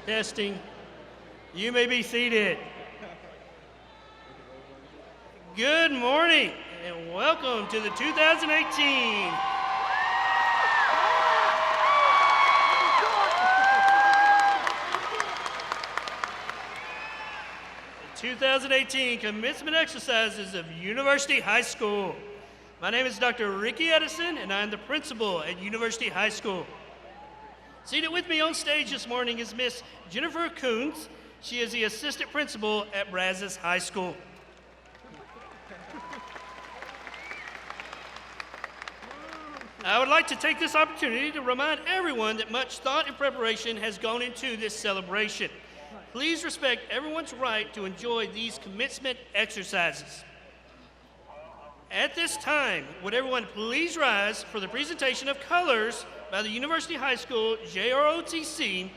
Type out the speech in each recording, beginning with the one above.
Testing. You may be seated. Good morning and welcome to the 2018 commencement exercises of University High School. My name is Dr. Ricky Edison and I'm the principal at University High School. Seated with me on stage this morning is Miss Jennifer Coons. She is the assistant principal at Brazos High School. I would like to take this opportunity to remind everyone that much thought and preparation has gone into this celebration. Please respect everyone's right to enjoy these commencement exercises. At this time, would everyone please rise for the presentation of colors by the University High School JROTC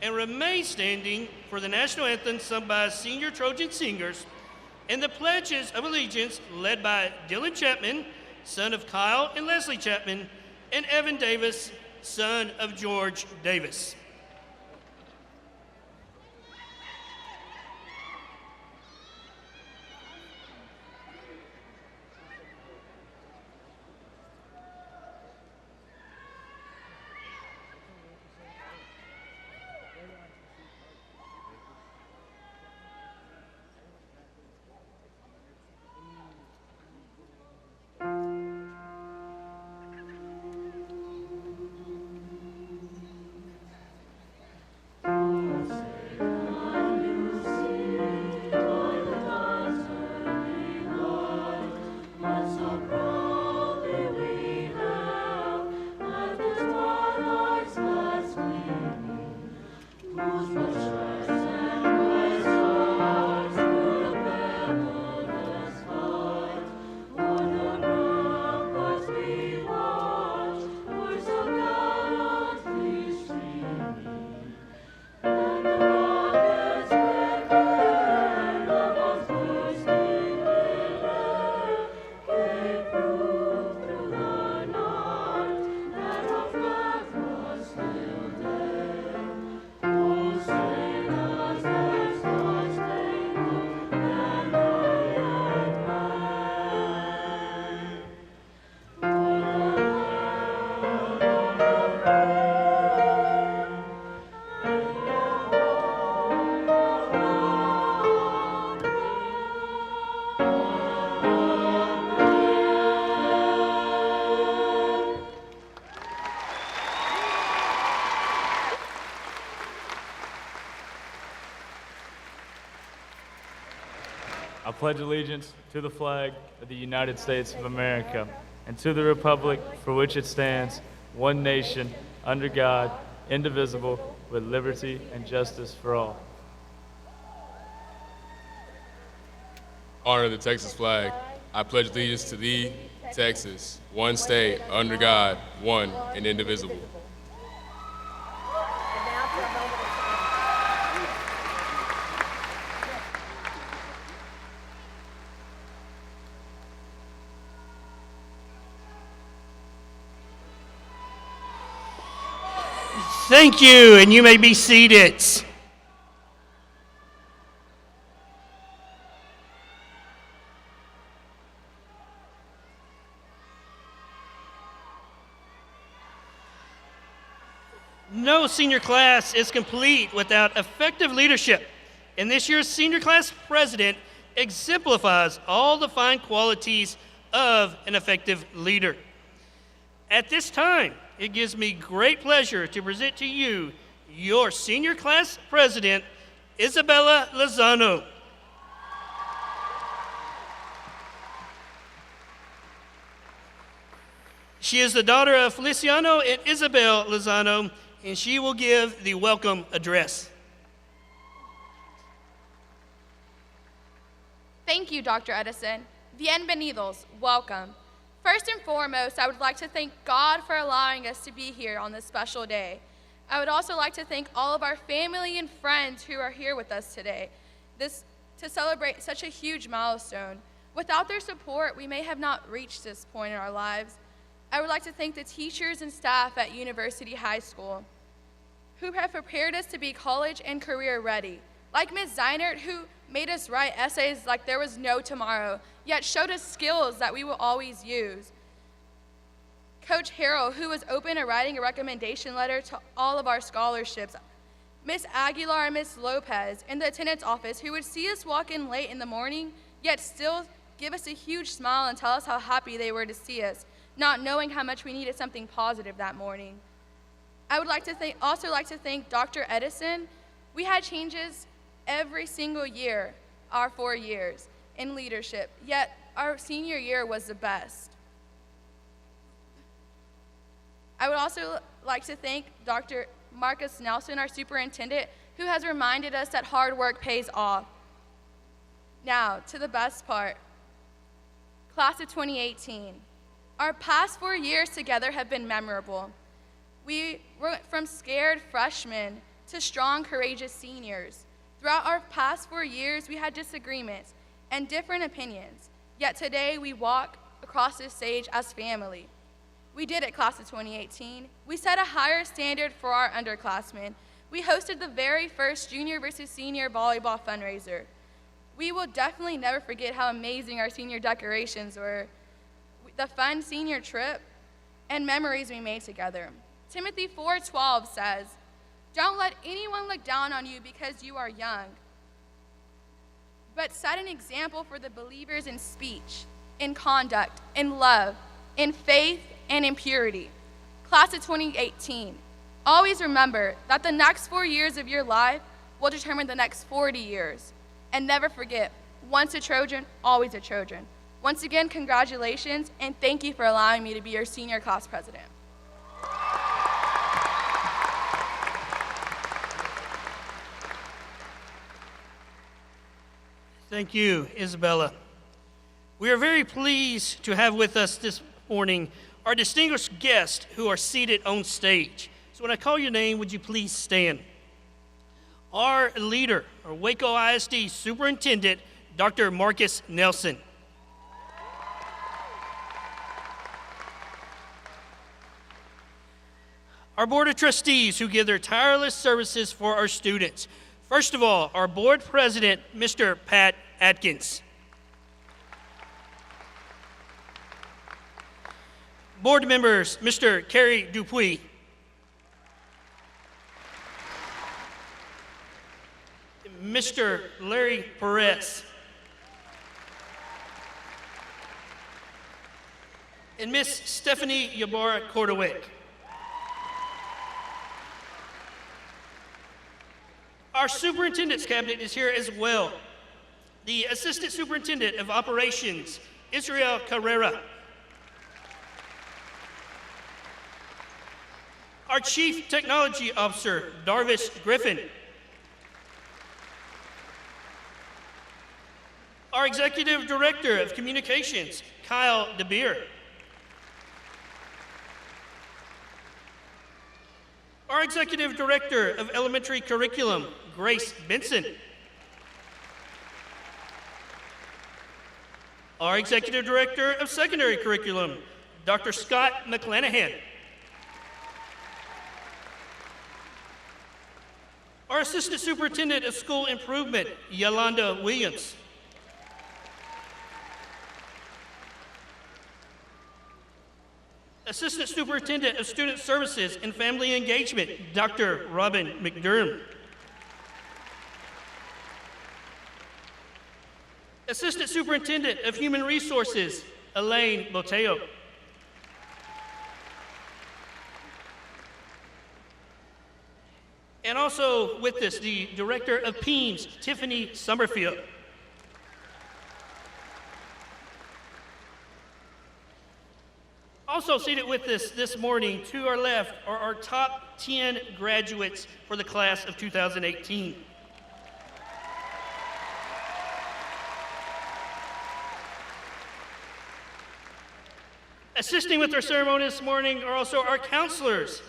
and remain standing for the national anthem sung by senior Trojan singers and the pledges of allegiance led by Dylan Chapman, son of Kyle and Leslie Chapman, and Evan Davis, son of George Davis. I pledge allegiance to the flag of the United States of America and to the republic for which it stands, one nation, under God, indivisible, with liberty and justice for all. Honor the Texas flag. I pledge allegiance to thee, Texas, one state, under God, one and indivisible. Thank you, and you may be seated. No senior class is complete without effective leadership, and this year's senior class president exemplifies all the fine qualities of an effective leader. At this time, it gives me great pleasure to present to you your senior class president, Isabella Lozano. She is the daughter of Feliciano and Isabel Lozano, and she will give the welcome address. Thank you, Dr. Edison. Bienvenidos, welcome. First and foremost, I would like to thank God for allowing us to be here on this special day. I would also like to thank all of our family and friends who are here with us today to celebrate such a huge milestone. Without their support, we may have not reached this point in our lives. I would like to thank the teachers and staff at University High School. who have prepared us to be college and career ready. Like Ms. Zeinert, who made us write essays like there was no tomorrow, yet showed us skills that we will always use. Coach Harrell, who was open to writing a recommendation letter to all of our scholarships. Miss Aguilar and Miss Lopez in the attendance office, who would see us walk in late in the morning, yet still give us a huge smile and tell us how happy they were to see us, not knowing how much we needed something positive that morning. I would also like to thank Dr. Edison. We had changes every single year, our 4 years in leadership, yet our senior year was the best. I would also like to thank Dr. Marcus Nelson, our superintendent, who has reminded us that hard work pays off. Now, to the best part. Class of 2018. Our past 4 years together have been memorable. We went from scared freshmen to strong, courageous seniors. Throughout our past 4 years, we had disagreements and different opinions, yet today we walk across this stage as family. We did it, class of 2018. We set a higher standard for our underclassmen. We hosted the very first junior versus senior volleyball fundraiser. We will definitely never forget how amazing our senior decorations were, the fun senior trip, and memories we made together. Timothy 4:12 says, "Don't let anyone look down on you because you are young, but set an example for the believers in speech, in conduct, in love, in faith, and in purity." Class of 2018, always remember that the next 4 years of your life will determine the next 40 years. And never forget, once a Trojan, always a Trojan. Once again, congratulations, and thank you for allowing me to be your senior class president. Thank you, Isabella. We are very pleased to have with us this morning our distinguished guests who are seated on stage. So when I call your name, would you please stand? Our leader, our Waco ISD Superintendent, Dr. Marcus Nelson. Our Board of Trustees who give their tireless services for our students. First of all, our Board President, Mr. Pat Atkins. Board members, Mr. Kerry Dupuis. Mr. Larry Perez. And Miss Stephanie Ybarra Kordowick. Our Superintendent's Cabinet is here as well. The Assistant Superintendent of Operations, Israel Carrera. Our Chief Technology Officer, Darvish Griffin. Our Executive Director of Communications, Kyle DeBeer. Our Executive Director of Elementary Curriculum, Grace Benson. Our Executive Director of Secondary Curriculum, Dr. Scott McClanahan. Our Assistant Superintendent of School Improvement, Yolanda Williams. Assistant Superintendent of Student Services and Family Engagement, Dr. Robin McDermott. Assistant Superintendent of Human Resources, Elaine Boteo. And also with us, the Director of PEAMS, Tiffany Summerfield. Also seated with us this morning, to our left, are our top 10 graduates for the class of 2018. Assisting with our ceremony this morning are also our counselors.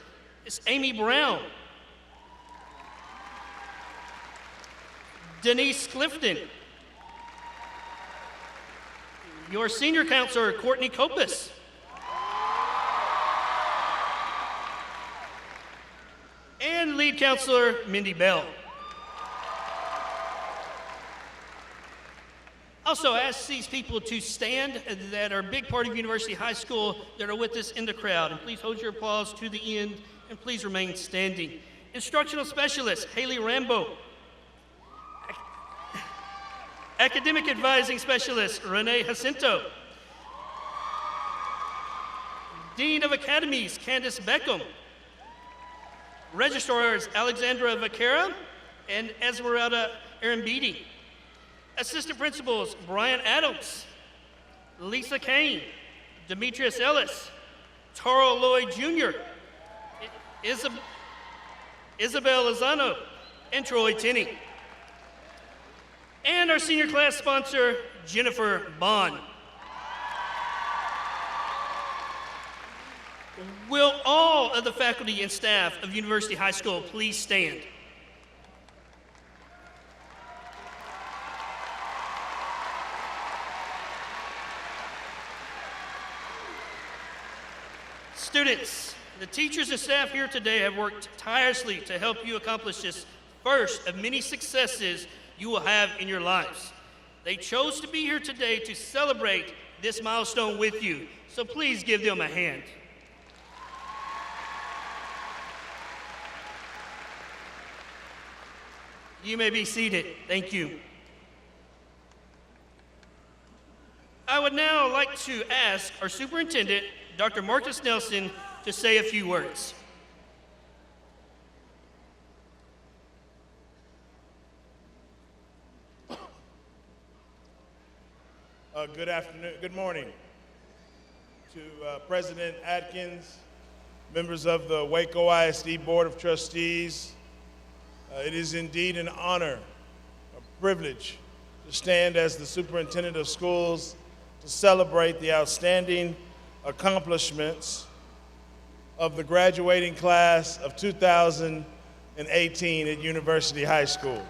It's Amy Brown, Denise Clifton, your senior counselor, Courtney Copus, and lead counselor, Mindy Bell. Also, ask these people to stand that are a big part of University High School that are with us in the crowd. And please hold your applause to the end, and please remain standing. Instructional specialist, Haley Rambo. Academic advising specialist, Renee Jacinto. Dean of Academies, Candace Beckham. Registrars, Alexandra Vaquera and Esmeralda Arambidi. Assistant principals, Brian Adams, Lisa Kane, Demetrius Ellis, Taro Lloyd Jr., Isabel Lozano, and Troy Tenney. And our senior class sponsor, Jennifer Bond. Will all of the faculty and staff of University High School please stand? Students, the teachers and staff here today have worked tirelessly to help you accomplish this first of many successes you will have in your lives. They chose to be here today to celebrate this milestone with you, so please give them a hand. You may be seated. Thank you. I would now like to ask our superintendent, Dr. Marcus Nelson, to say a few words. Good afternoon, good morning to President Atkins, members of the Waco ISD Board of Trustees. It is indeed an honor, a privilege to stand as the Superintendent of Schools to celebrate the outstanding accomplishments of the graduating class of 2018 at University High School.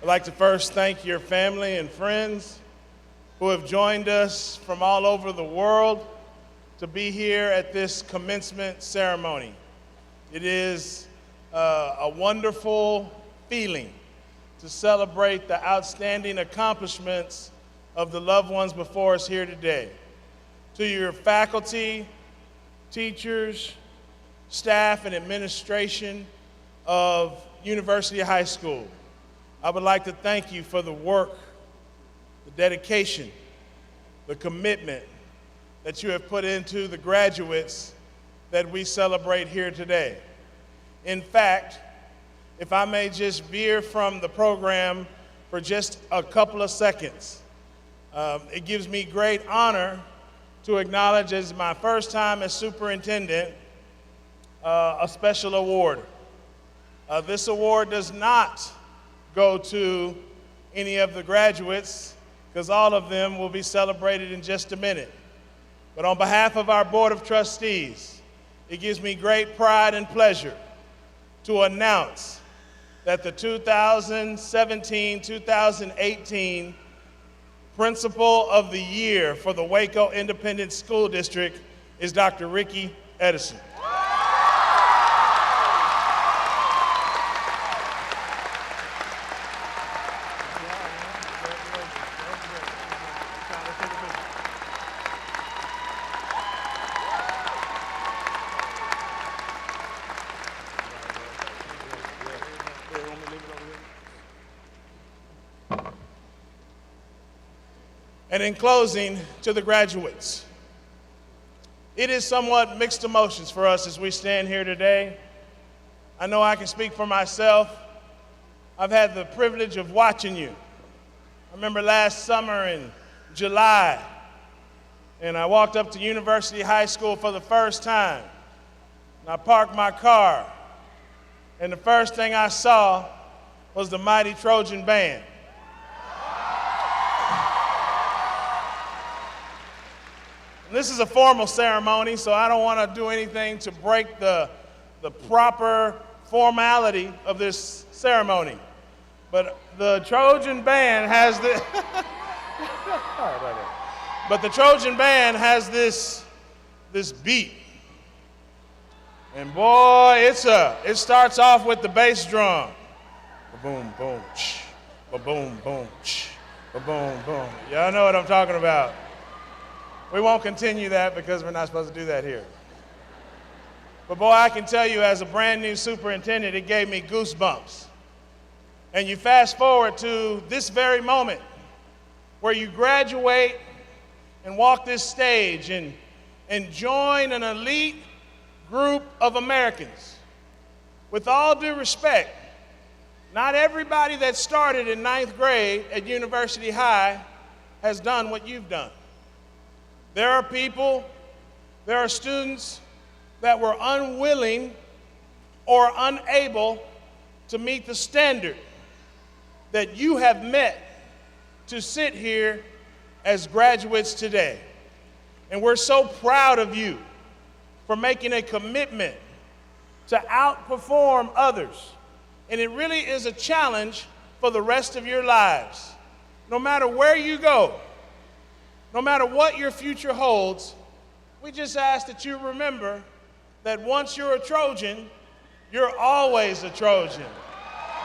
I'd like to first thank your family and friends who have joined us from all over the world to be here at this commencement ceremony. It is a wonderful feeling to celebrate the outstanding accomplishments of the loved ones before us here today. To your faculty, teachers, staff, and administration of University High School, I would like to thank you for the work, the dedication, the commitment that you have put into the graduates that we celebrate here today. In fact, if I may just veer from the program for just a couple of seconds, it gives me great honor to acknowledge, as my first time as superintendent, a special award. This award does not go to any of the graduates, because all of them will be celebrated in just a minute. But on behalf of our Board of Trustees, it gives me great pride and pleasure to announce that the 2017-2018 Principal of the Year for the Waco Independent School District is Dr. Ricky Edison. And in closing, to the graduates, it is somewhat mixed emotions for us as we stand here today. I know I can speak for myself. I've had the privilege of watching you. I remember last summer in July, and I walked up to University High School for the first time. And I parked my car, and the first thing I saw was the mighty Trojan Band. This is a formal ceremony, so I don't want to do anything to break the proper formality of this ceremony. But the Trojan Band has the But the Trojan band has this beat. And boy, it starts off with the bass drum. Ba-boom, boom, ch, ba-boom, boom, ch, ba-boom, boom. Y'all know what I'm talking about. We won't continue that because we're not supposed to do that here. But boy, I can tell you as a brand new superintendent, it gave me goosebumps. And you fast forward to this very moment where you graduate and walk this stage and join an elite group of Americans. With all due respect, not everybody that started in 9th grade at University High has done what you've done. There are people, there are students that were unwilling or unable to meet the standard that you have met to sit here as graduates today. And we're so proud of you for making a commitment to outperform others. And it really is a challenge for the rest of your lives. No matter where you go, no matter what your future holds, we just ask that you remember that once you're a Trojan, you're always a Trojan.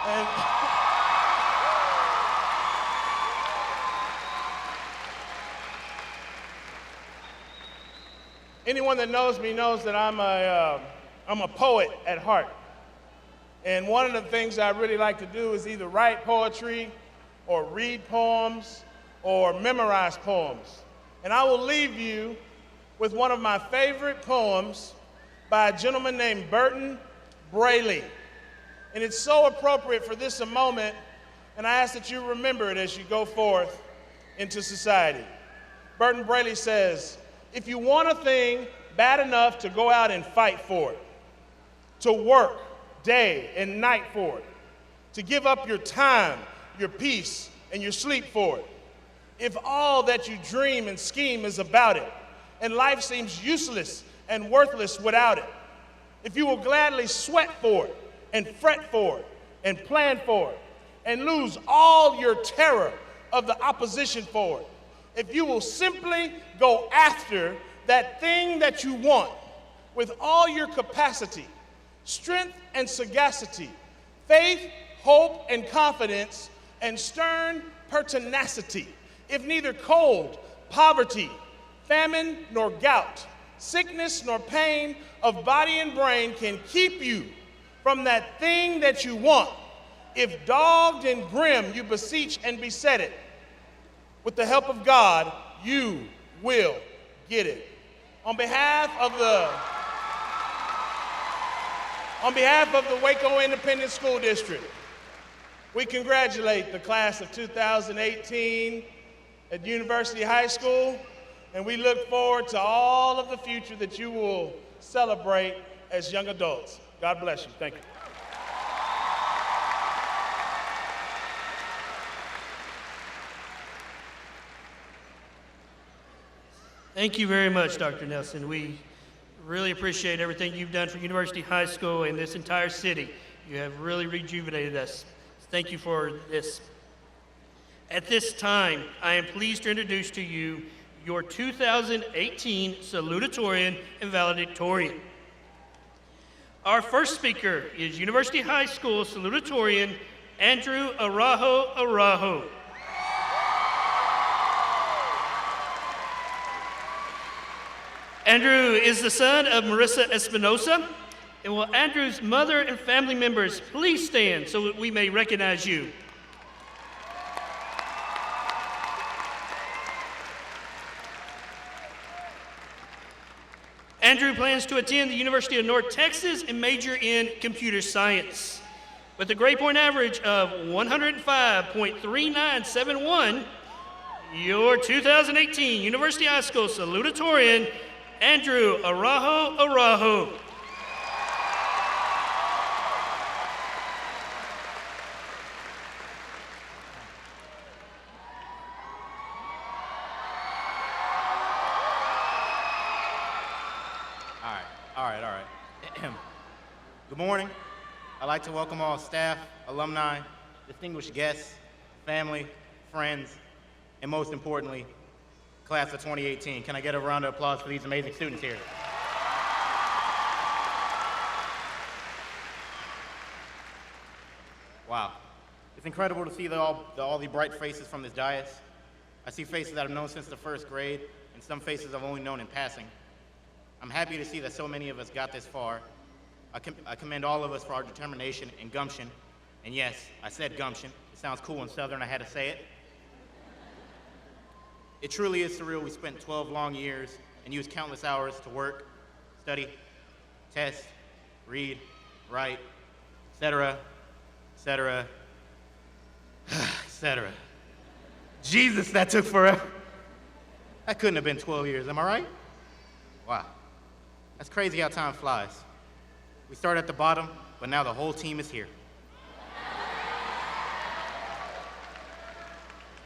And anyone that knows me knows that I'm a poet at heart. And one of the things I really like to do is either write poetry or read poems or memorize poems. And I will leave you with one of my favorite poems by a gentleman named Burton Braley. And it's so appropriate for this moment, and I ask that you remember it as you go forth into society. Burton Braley says, if you want a thing bad enough to go out and fight for it, to work day and night for it, to give up your time, your peace, and your sleep for it, if all that you dream and scheme is about it, and life seems useless and worthless without it, if you will gladly sweat for it, and fret for it, and plan for it, and lose all your terror of the opposition for it, if you will simply go after that thing that you want with all your capacity, strength and sagacity, faith, hope, and confidence, and stern pertinacity, if neither cold, poverty, famine, nor gout, sickness, nor pain of body and brain can keep you from that thing that you want, if dogged and grim you beseech and beset it, with the help of God, you will get it. On behalf of the Waco Independent School District, we congratulate the class of 2018 at University High School, and we look forward to all of the future that you will celebrate as young adults. God bless you. Thank you. Thank you very much, Dr. Nelson. We really appreciate everything you've done for University High School and this entire city. You have really rejuvenated us. Thank you for this. At this time, I am pleased to introduce to you your 2018 salutatorian and valedictorian. Our first speaker is University High School salutatorian Andrew Arajo. Andrew is the son of Marissa Espinosa. And will Andrew's mother and family members please stand so that we may recognize you? Andrew plans to attend the University of North Texas and major in computer science. With a grade point average of 105.3971, your 2018 University High School salutatorian, Andrew Arajo. All right. Good morning. I'd like to welcome all staff, alumni, distinguished guests, family, friends, and most importantly, Class of 2018. Can I get a round of applause for these amazing students here? Wow. It's incredible to see all the bright faces from this dais. I see faces that I've known since the first grade, and some faces I've only known in passing. I'm happy to see that so many of us got this far. I commend all of us for our determination and gumption. And yes, I said gumption. It sounds cool and Southern, I had to say it. It truly is surreal. We spent 12 long years and used countless hours to work, study, test, read, write, etc., etc., etc. Jesus, that took forever. That couldn't have been 12 years, am I right? Wow. That's crazy how time flies. We started at the bottom, but now the whole team is here.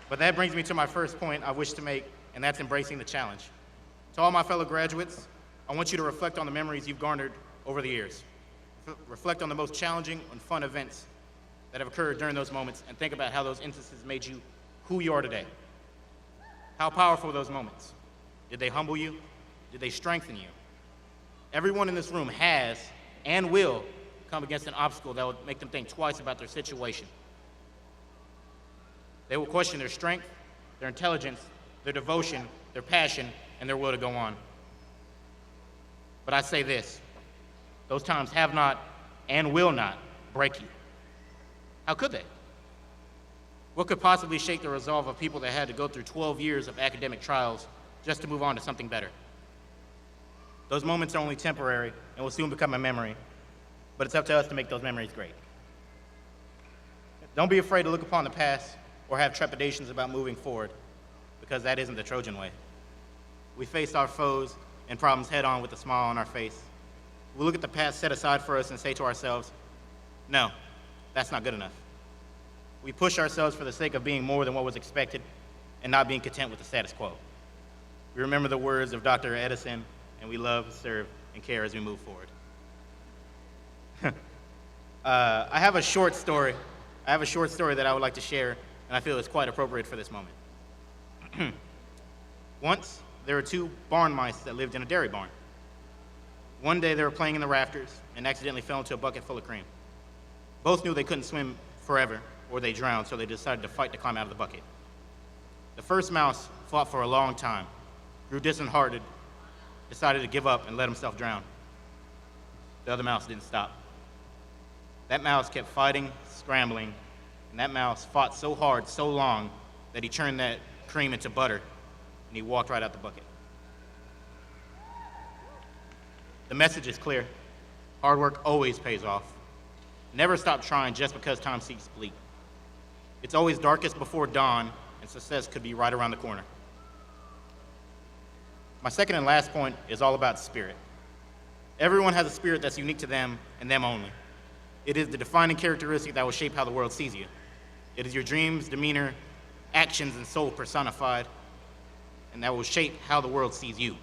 But that brings me to my first point I wish to make, and that's embracing the challenge. To all my fellow graduates, I want you to reflect on the memories you've garnered over the years. Reflect on the most challenging and fun events that have occurred during those moments, and think about how those instances made you who you are today. How powerful were those moments? Did they humble you? Did they strengthen you? Everyone in this room has and will come against an obstacle that will make them think twice about their situation. They will question their strength, their intelligence, their devotion, their passion, and their will to go on. But I say this, those times have not and will not break you. How could they? What could possibly shake the resolve of people that had to go through 12 years of academic trials just to move on to something better? Those moments are only temporary and will soon become a memory, but it's up to us to make those memories great. Don't be afraid to look upon the past or have trepidations about moving forward, because that isn't the Trojan way. We face our foes and problems head on with a smile on our face. We look at the past set aside for us and say to ourselves, no, that's not good enough. We push ourselves for the sake of being more than what was expected and not being content with the status quo. We remember the words of Dr. Edison, and we love, serve, and care as we move forward. I have a short story that I would like to share, and I feel it's quite appropriate for this moment. Once, there were two barn mice that lived in a dairy barn. One day, they were playing in the rafters and accidentally fell into a bucket full of cream. Both knew they couldn't swim forever, or they drowned, so they decided to fight to climb out of the bucket. The first mouse fought for a long time, grew disheartened, decided to give up and let himself drown. The other mouse didn't stop. That mouse kept fighting, scrambling, and that mouse fought so hard, so long, that he turned that cream into butter, and he walked right out the bucket. The message is clear. Hard work always pays off. Never stop trying just because time seems bleak. It's always darkest before dawn, and success could be right around the corner. My second and last point is all about spirit. Everyone has a spirit that's unique to them and them only. It is the defining characteristic that will shape how the world sees you. It is your dreams, demeanor, actions, and soul personified, and that will shape how the world sees you.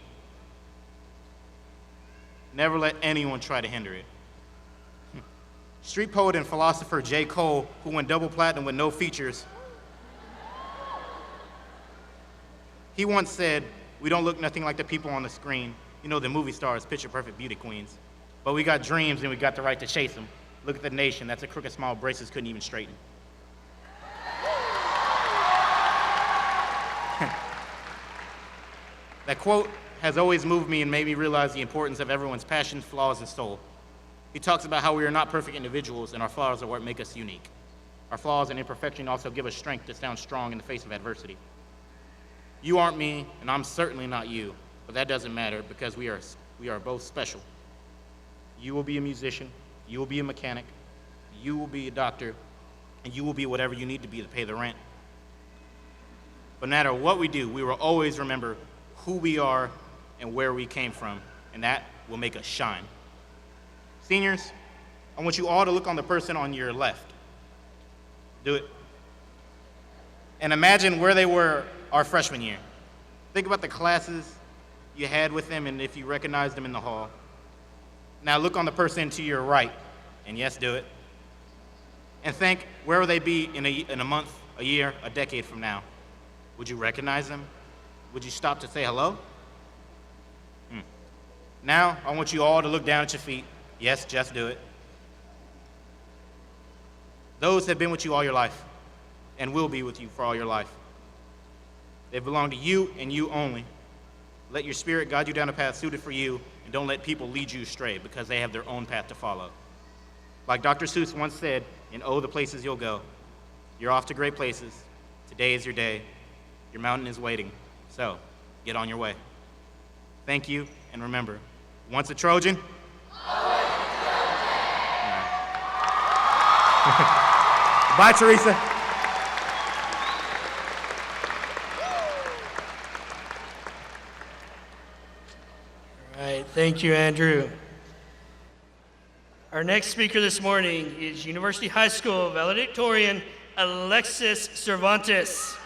Never let anyone try to hinder it. Street poet and philosopher J. Cole, who went double platinum with no features, he once said, "We don't look nothing like the people on the screen. You know, the movie stars, picture-perfect beauty queens. But we got dreams and we got the right to chase them. Look at the nation. That's a crooked smile braces couldn't even straighten." That quote has always moved me and made me realize the importance of everyone's passions, flaws, and soul. He talks about how we are not perfect individuals and our flaws are what make us unique. Our flaws and imperfection also give us strength to stand strong in the face of adversity. You aren't me, and I'm certainly not you, but that doesn't matter because we are both special. You will be a musician, you will be a mechanic, you will be a doctor, and you will be whatever you need to be to pay the rent. But no matter what we do, we will always remember who we are and where we came from, and that will make us shine. Seniors, I want you all to look on the person on your left. Do it. And imagine where they were our freshman year. Think about the classes you had with them and if you recognized them in the hall. Now look on the person to your right, and yes, do it. And think, where will they be in a month, a year, a decade from now? Would you recognize them? would you stop to say hello? Now, I want you all to look down at your feet. Yes, just do it. Those have been with you all your life and will be with you for all your life. They belong to you and you only. Let your spirit guide you down a path suited for you, and don't let people lead you astray because they have their own path to follow. Like Dr. Seuss once said in Oh, the Places You'll Go, you're off to great places. Today is your day. Your mountain is waiting. So, get on your way. Thank you, and remember, once a Trojan, always a Trojan. Bye, Teresa. All right, thank you, Andrew. Our next speaker this morning is University High School valedictorian Alexis Cervantes.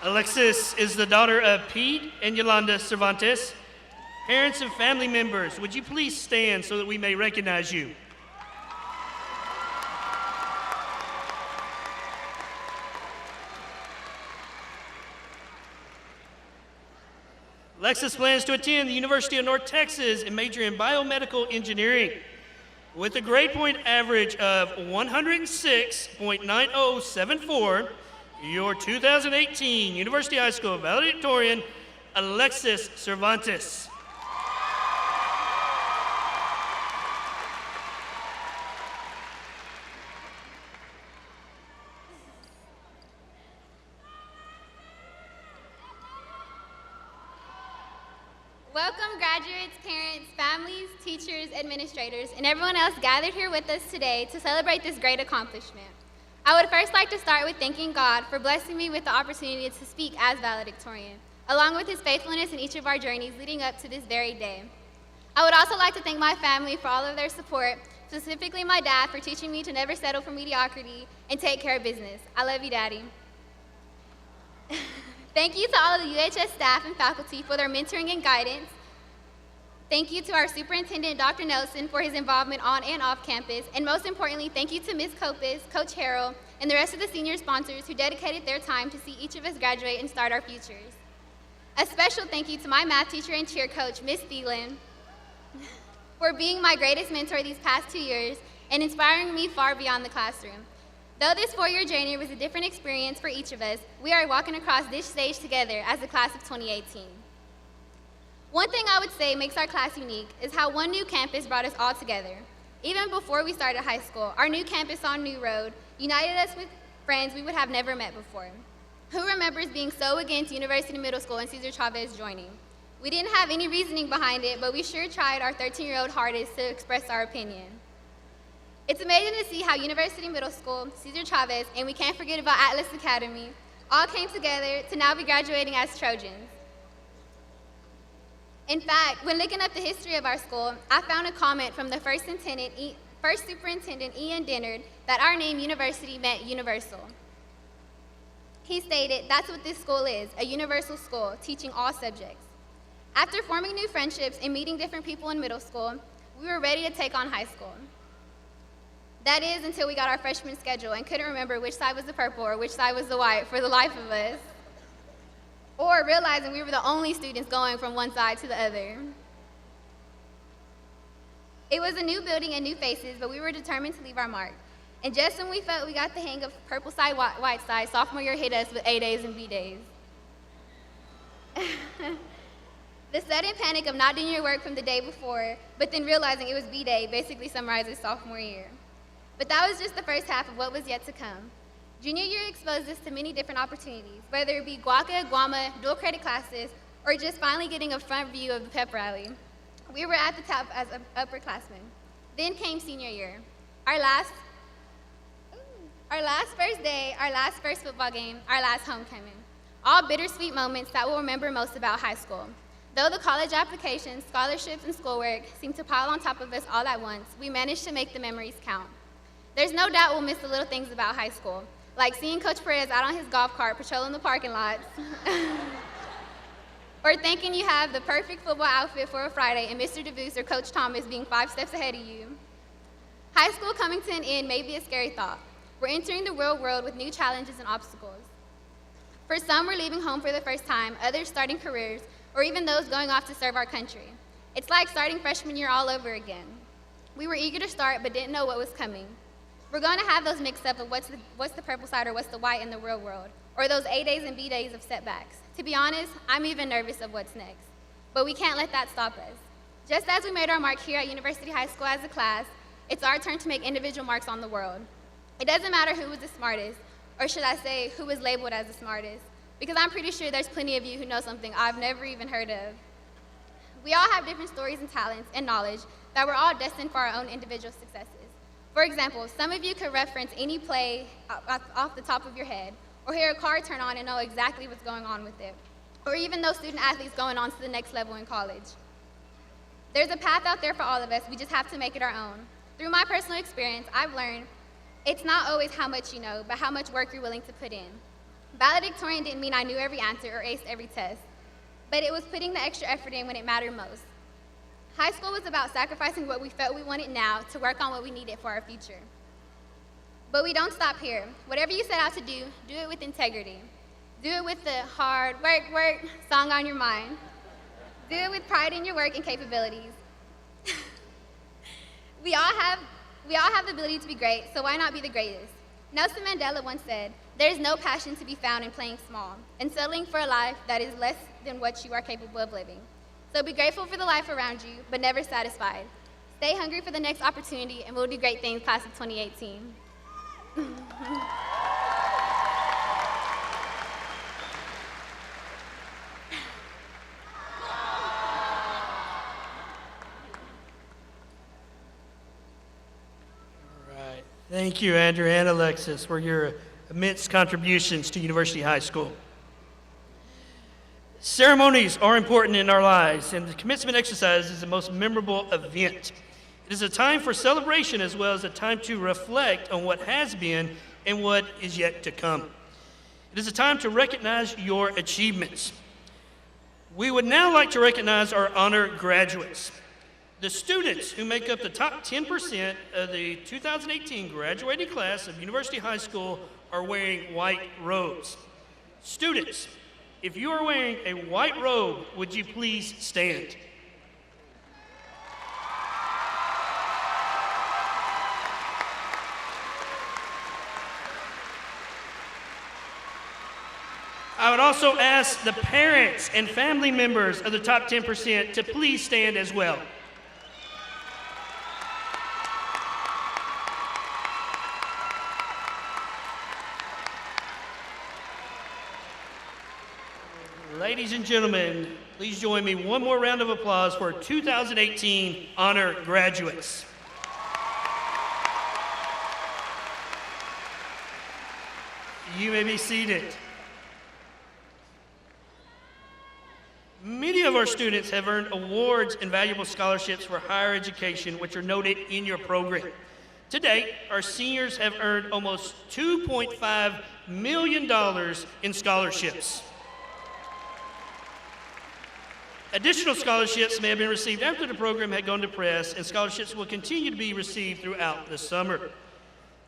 Alexis is the daughter of Pete and Yolanda Cervantes. Parents and family members, would you please stand so that we may recognize you? Alexis plans to attend the University of North Texas and major in biomedical engineering. With a grade point average of 106.9074, your 2018 University High School valedictorian, Alexis Cervantes. Welcome, graduates, parents, families, teachers, administrators, and everyone else gathered here with us today to celebrate this great accomplishment. I would first like to start with thanking God for blessing me with the opportunity to speak as valedictorian, along with his faithfulness in each of our journeys leading up to this very day. I would also like to thank my family for all of their support, specifically my dad for teaching me to never settle for mediocrity and take care of business. I love you, Daddy. Thank you to all of the UHS staff and faculty for their mentoring and guidance. Thank you to our Superintendent, Dr. Nelson, for his involvement on and off campus. And most importantly, thank you to Ms. Copus, Coach Harrell, and the rest of the senior sponsors who dedicated their time to see each of us graduate and start our futures. A special thank you to my math teacher and cheer coach, Ms. Thielen, for being my greatest mentor these past 2 years and inspiring me far beyond the classroom. Though this 4-year journey was a different experience for each of us, we are walking across this stage together as the class of 2018. One thing I would say makes our class unique is how one new campus brought us all together. Even before we started high school, our new campus on New Road united us with friends we would have never met before. Who remembers being so against University Middle School and Cesar Chavez joining? We didn't have any reasoning behind it, but we sure tried our 13-year-old hardest to express our opinion. It's amazing to see how University Middle School, Cesar Chavez, and we can't forget about Atlas Academy, all came together to now be graduating as Trojans. In fact, when looking up the history of our school, I found a comment from the first superintendent, Ian Dennard, that our name, University, meant universal. He stated, "That's what this school is, a universal school, teaching all subjects." After forming new friendships and meeting different people in middle school, we were ready to take on high school. That is, until we got our freshman schedule and couldn't remember which side was the purple or which side was the white for the life of us, or realizing we were the only students going from one side to the other. It was a new building and new faces, but we were determined to leave our mark. And just when we felt we got the hang of purple side, white side, sophomore year hit us with A days and B days. The sudden panic of not doing your work from the day before, but then realizing it was B day basically summarizes sophomore year. But that was just the first half of what was yet to come. Junior year exposed us to many different opportunities, whether it be Guaca, Guama, dual credit classes, or just finally getting a front view of the pep rally. We were at the top as upperclassmen. Then came senior year. Our last first day, our last first football game, our last homecoming. All bittersweet moments that we'll remember most about high school. Though the college applications, scholarships, and schoolwork seemed to pile on top of us all at once, we managed to make the memories count. There's no doubt we'll miss the little things about high school, like seeing Coach Perez out on his golf cart patrolling the parking lots, or thinking you have the perfect football outfit for a Friday and Mr. DeVos or Coach Thomas being 5 steps ahead of you. High school coming to an end may be a scary thought. We're entering the real world with new challenges and obstacles. For some, we're leaving home for the first time, others starting careers, or even those going off to serve our country. It's like starting freshman year all over again. We were eager to start, but didn't know what was coming. We're going to have those mixed up of what's the purple side or what's the white in the real world, or those A days and B days of setbacks. To be honest, I'm even nervous of what's next. But we can't let that stop us. Just as we made our mark here at University High School as a class, it's our turn to make individual marks on the world. It doesn't matter who was the smartest, or should I say, who was labeled as the smartest, because I'm pretty sure there's plenty of you who know something I've never even heard of. We all have different stories and talents and knowledge that we're all destined for our own individual successes. For example, some of you could reference any play off the top of your head, or hear a car turn on and know exactly what's going on with it, or even those student athletes going on to the next level in college. There's a path out there for all of us, we just have to make it our own. Through my personal experience, I've learned it's not always how much you know, but how much work you're willing to put in. Valedictorian didn't mean I knew every answer or aced every test, but it was putting the extra effort in when it mattered most. High school was about sacrificing what we felt we wanted now to work on what we needed for our future. But we don't stop here. Whatever you set out to do it with integrity. Do it with the hard work song on your mind. Do it with pride in your work and capabilities. We all have the ability to be great, so why not be the greatest? Nelson Mandela once said, "There's no passion to be found in playing small and settling for a life that is less than what you are capable of living." So be grateful for the life around you, but never satisfied. Stay hungry for the next opportunity, and we'll do great things, class of 2018. Thank you, Andrew and Alexis, for your immense contributions to University High School. Ceremonies are important in our lives, and the commencement exercise is the most memorable event. It is a time for celebration as well as a time to reflect on what has been and what is yet to come. It is a time to recognize your achievements. We would now like to recognize our honor graduates. The students who make up the top 10% of the 2018 graduating class of University High School are wearing white robes. Students, if you are wearing a white robe, would you please stand? I would also ask the parents and family members of the top 10% to please stand as well. Ladies and gentlemen, please join me one more round of applause for 2018 honor graduates. You may be seated. Many of our students have earned awards and valuable scholarships for higher education, which are noted in your program. To date, our seniors have earned almost $2.5 million in scholarships. Additional scholarships may have been received after the program had gone to press, and scholarships will continue to be received throughout the summer.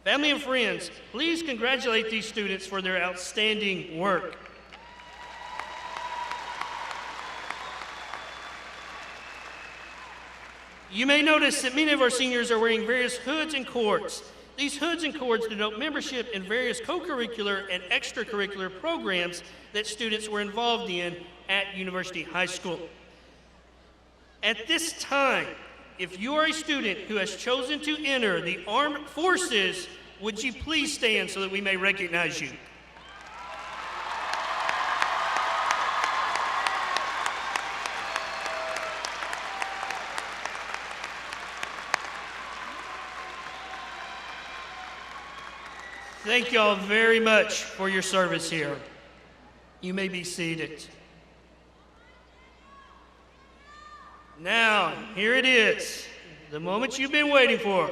Family and friends, please congratulate these students for their outstanding work. You may notice that many of our seniors are wearing various hoods and cords. These hoods and cords denote membership in various co-curricular and extracurricular programs that students were involved in at University High School. At this time, if you are a student who has chosen to enter the armed forces, would you please stand so that we may recognize you? Thank you all very much for your service here. You may be seated. Now, here it is, the moment you've been waiting for,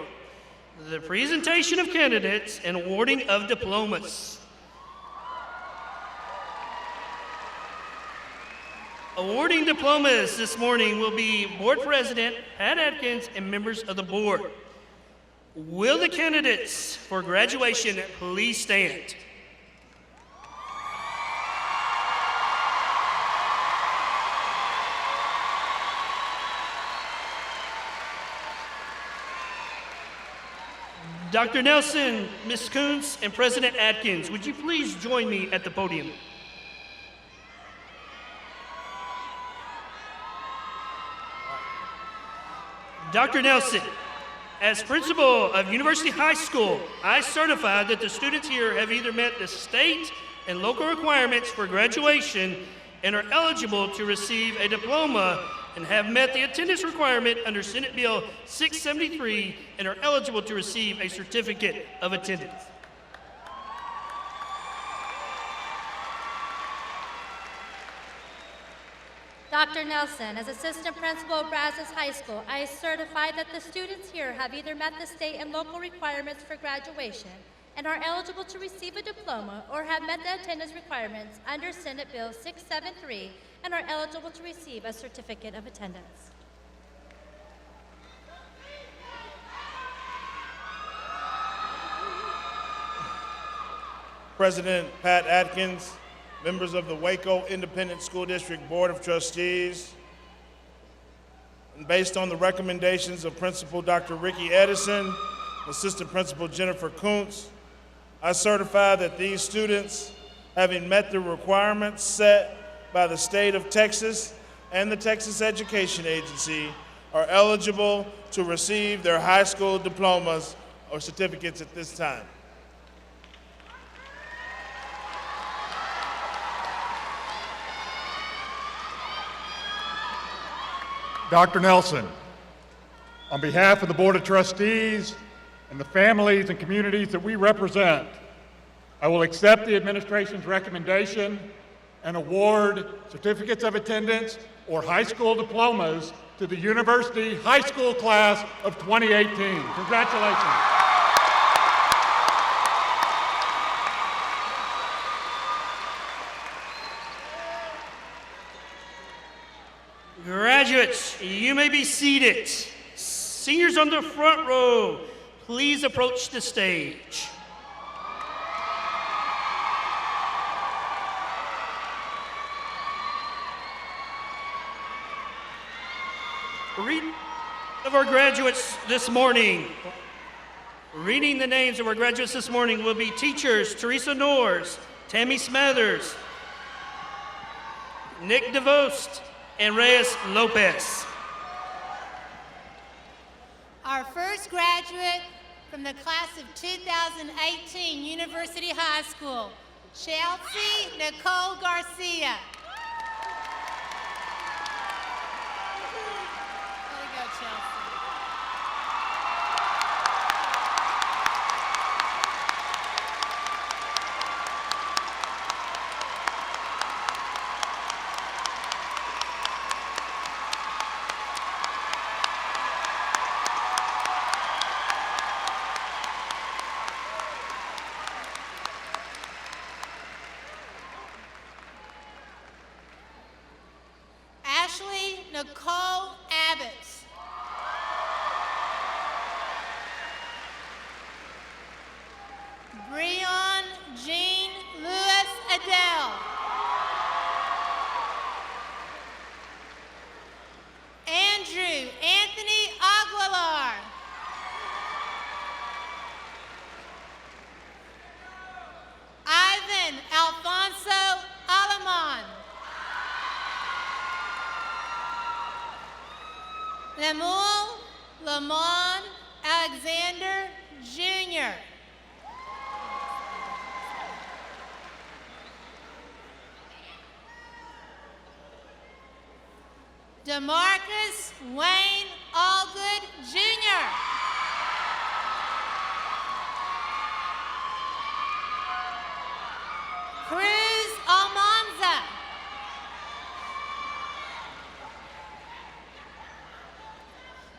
the presentation of candidates and awarding of diplomas. Awarding diplomas this morning will be Board President Pat Atkins and members of the board. Will the candidates for graduation please stand? Dr. Nelson, Ms. Kuntz, and President Atkins, would you please join me at the podium? Dr. Nelson, as principal of University High School, I certify that the students here have either met the state and local requirements for graduation and are eligible to receive a diploma and have met the attendance requirement under Senate Bill 673 and are eligible to receive a certificate of attendance. Dr. Nelson, as Assistant Principal of Brazos High School, I certify that the students here have either met the state and local requirements for graduation and are eligible to receive a diploma or have met the attendance requirements under Senate Bill 673 and are eligible to receive a certificate of attendance. President Pat Atkins, members of the Waco Independent School District Board of Trustees, and based on the recommendations of Principal Dr. Ricky Edison, Assistant Principal Jennifer Kuntz, I certify that these students, having met the requirements set by the state of Texas and the Texas Education Agency, are eligible to receive their high school diplomas or certificates at this time. Dr. Nelson, on behalf of the Board of Trustees and the families and communities that we represent, I will accept the administration's recommendation and award certificates of attendance or high school diplomas to the University High School class of 2018. Congratulations. Graduates, you may be seated. Seniors on the front row, please approach the stage. Reading of our graduates this morning. Reading the names of our graduates this morning will be teachers Teresa Norris, Tammy Smathers, Nick DeVost, and Reyes Lopez. Our first graduate from the class of 2018, University High School, Chelsea Nicole Garcia. Way to go, Chelsea. Ashley Nicole Abbott. Breon Jean Lewis Adele. Andrew Anthony Aguilar. Ivan Alfonso Alamon. Lemuel Lamont Alexander Jr. DeMarcus Wayne Allgood Jr. Cruz Almanza.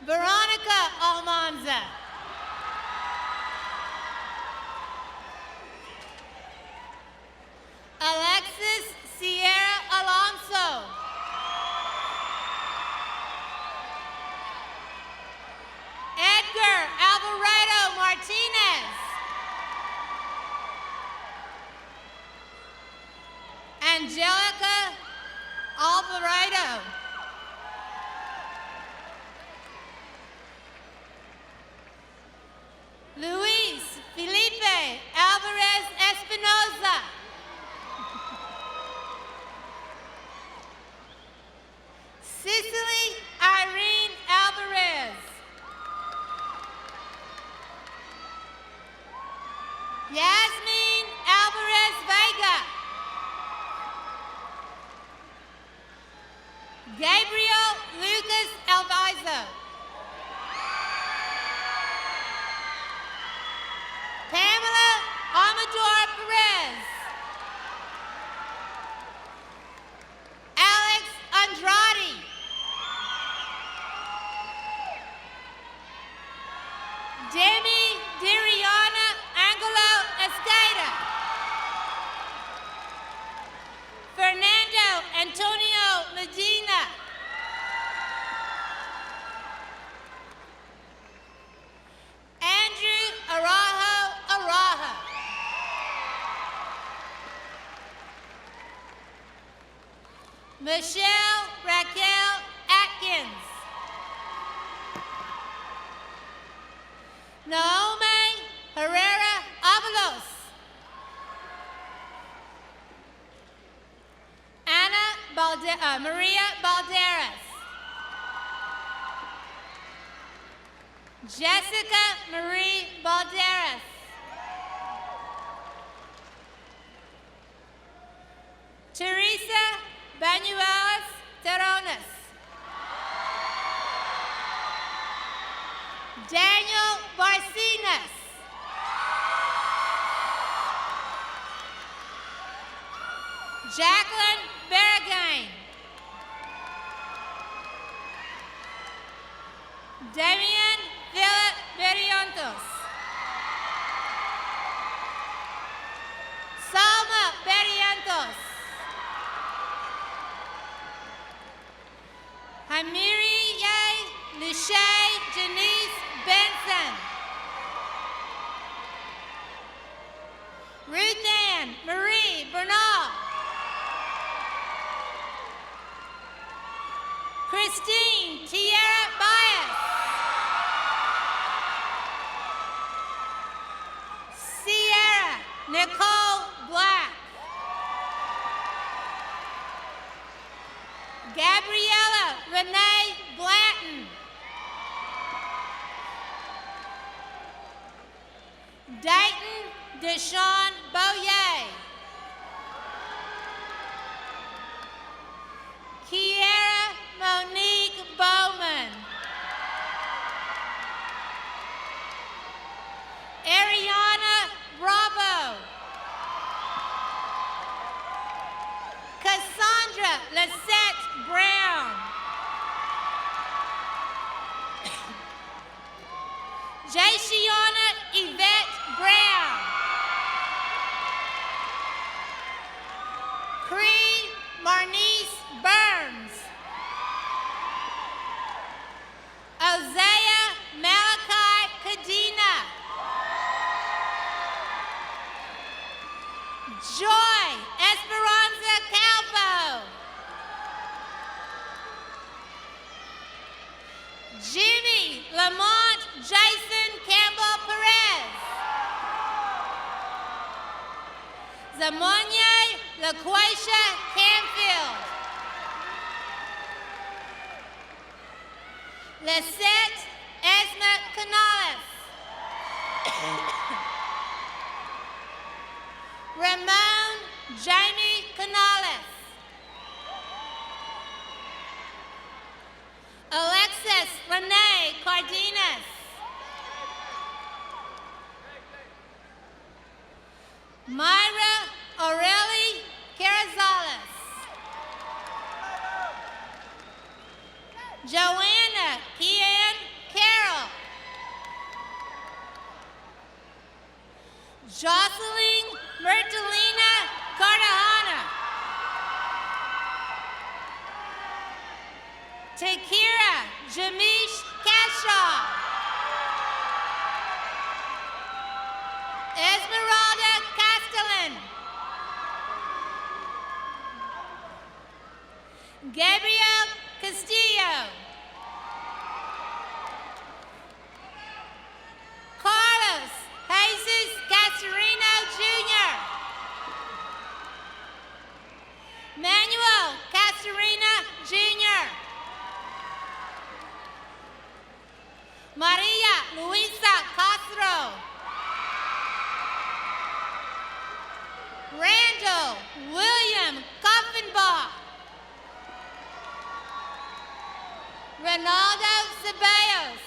Veronica Almanza. Alexis Sierra Alonso. Edgar Alvarado Alvarado. Luis Felipe Alvarez Espinoza. Cicely Irene Alvarez. Yasmin Alvarez Vega. Gabriel Lucas Alvizo. Pamela Amador Perez. Alex Andrade. Demi Diriana Angelo Escada. Fernando Antonio Medina. Andrew Arajo Araja. Michelle Raquel Atkins. Naomi Herrera Avalos. Maria Balderas. Jessica Marie Balderas. Teresa Banuelos Terrones. Daniel Barcinas. Jacqueline Berrigain. Damian Philip Berrientos. Salma Berrientos. Hamirie Lucia Janice Benson. Ruth Ann Marie Bernal. Christine Tierra Baez. Sierra Nicole Black. Gabriella Renee Blanton. Dayton Deshawn Boyer. Kiera Monique Bowman. Ariana Bravo. Cassandra Lisette Brown. Jayshiona Yvette Brown. Cree Marnice Burns. Osea Malachi Kadena. Joy Esperanza Calvo. Jimmy Lamont Jason Campbell Perez. Zamonia LaQuasia Canfield. Lisette Esma Canales. Ramon Jamie Canales. Alexis Renee Cardenas. Myra Aurelie Carrizales. Joanna Kian Carroll. Jocelyn Mertelina Cartagena. Takira Jamish Cashaw. Esmeralda Castellan. Gabriel Castillo. Carlos Jesus Castorino Jr. Manuel Castorina Jr. Maria Luisa Castro. Randall William Koffenbach. Ronaldo Ceballos.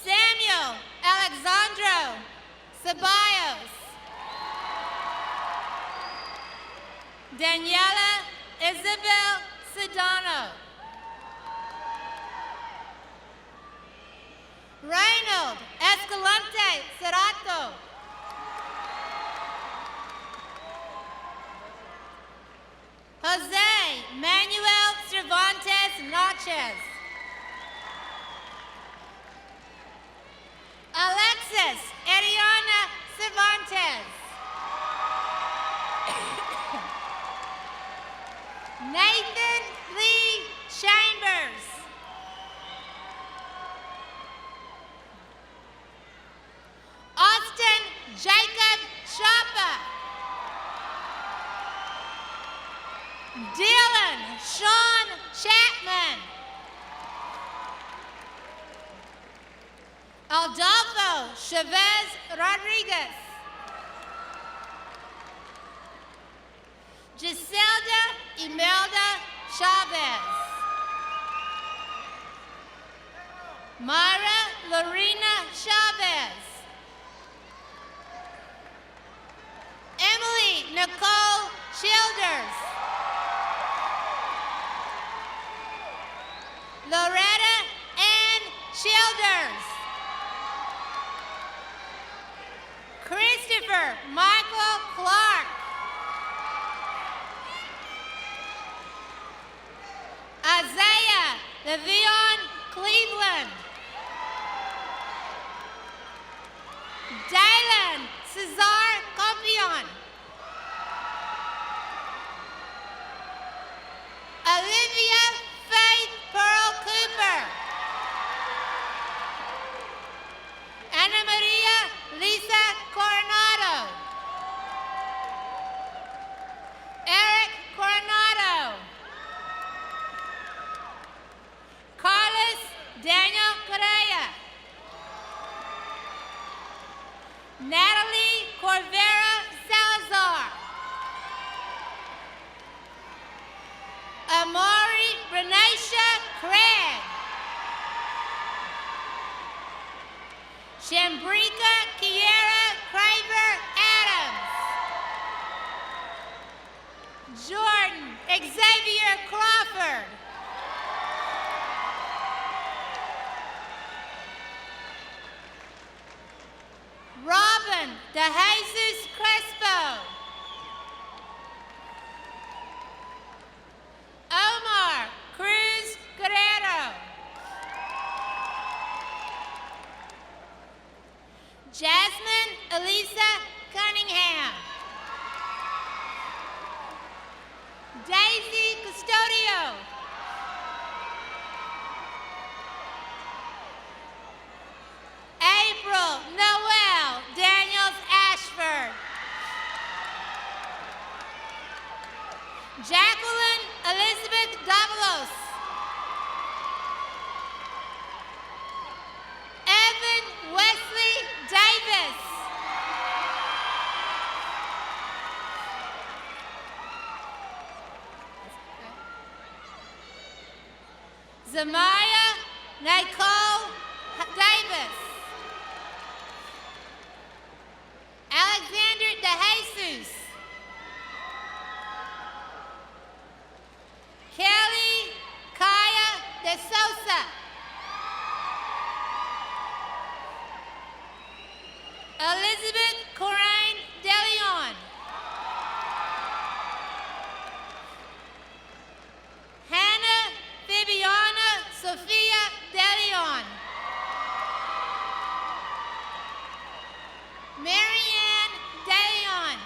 Samuel Alexandro Ceballos. Daniela Isabel Sedano. Reynold Escalante Cerato. Jose Manuel Cervantes Natchez. Alexis Ariana Cervantes. Nathan Lee Chambers. Austin Jacob Chapa. Dylan Sean Chapman. Adolfo Chavez Rodriguez. Giselda Imelda Chavez. Myra Lorena Chavez. Emily Nicole Childers. Loretta Ann Childers. Christopher Michael Clark. Isaiah Levion Cleveland. Dylan Cesar Campion. Olivia Faith Pearl Cooper. Ana Maria Lisa Coronado. Eric Coronado. Carlos Daniel Correa. Natalie Corvera Salazar. Amari Renisha Craig. Shambrika Kiera Craver Adams. Jordan Xavier Crawford. Robin DeJesus Crespo. Omar Cruz Guerrero. Jasmine Elisa Cunningham. Daisy Custodio. April Noel Daniels Ashford. Jacqueline Elizabeth Davalos. Evan Wesley Davis. Zamaya Nicole Davis. Alexander DeJesus. Kelly Kaya De Sosa. Elizabeth Corain DeLeon. Hannah Bibiana Sophia DeLeon. Marianne DeLeon.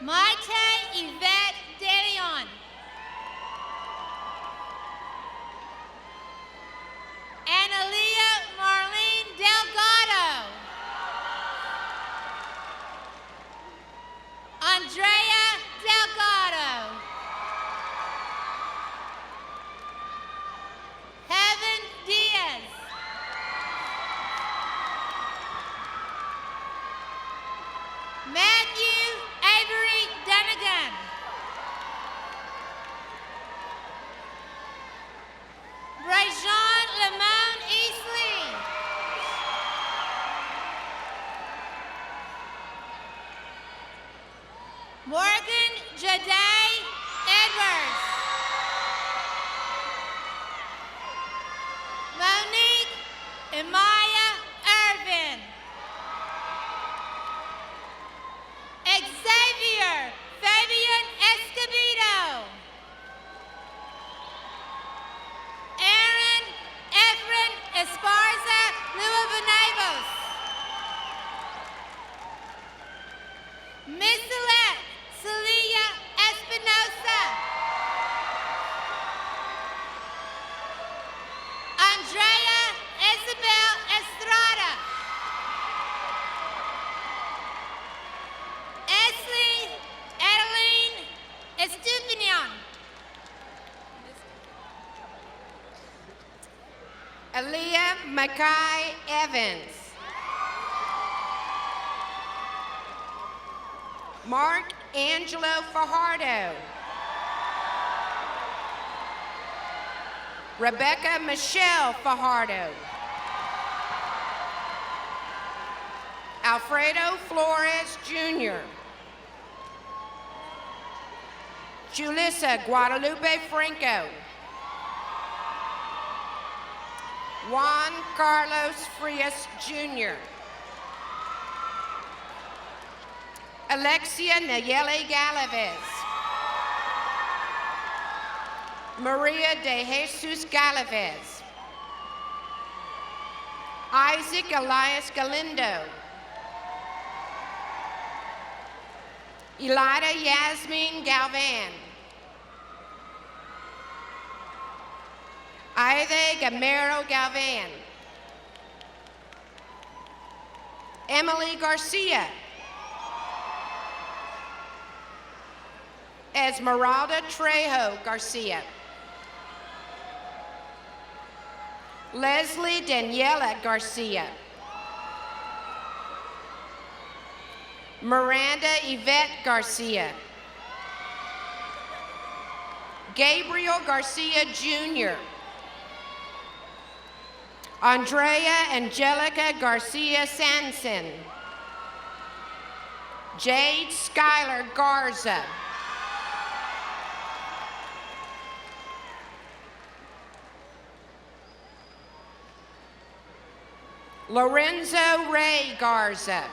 Maite Yvette De Leon. Analia Marlene Delgado. Andrea Delgado. Heaven Diaz. Matthew Avery Dunnigan. Brajon Lamone Eastley. Morgan Jade Edwards. Monique Amaya Irvin. Xavier Fabian Escobedo. Aaron Efren Esparza Luavanavos. Misselette Celia Espinosa. Andrea Isabel Estrada. Esley Adeline Estupinian. Aaliyah Mackay Evans. Mark Angelo Fajardo. Rebecca Michelle Fajardo. Alfredo Flores Jr. Julissa Guadalupe Franco. Juan Carlos Frias Jr. Alexia Nayeli Galavez. Maria de Jesus Galavez. Isaac Elias Galindo. Elida Yasmin Galvan. Aide Gamero Galvan. Emily Garcia. Esmeralda Trejo Garcia. Leslie Daniela Garcia. Miranda Yvette Garcia. Gabriel Garcia Jr. Andrea Angelica Garcia Sanson. Jade Skylar Garza. Lorenzo Ray Garza.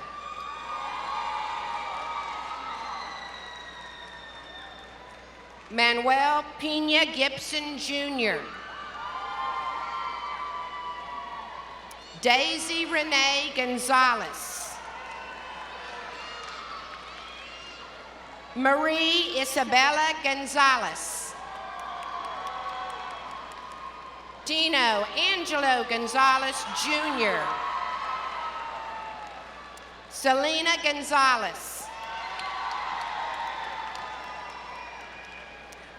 Manuel Pena Gibson Jr. Daisy Renee Gonzalez. Marie Isabella Gonzalez. Dino Angelo Gonzalez Jr. Selena Gonzalez.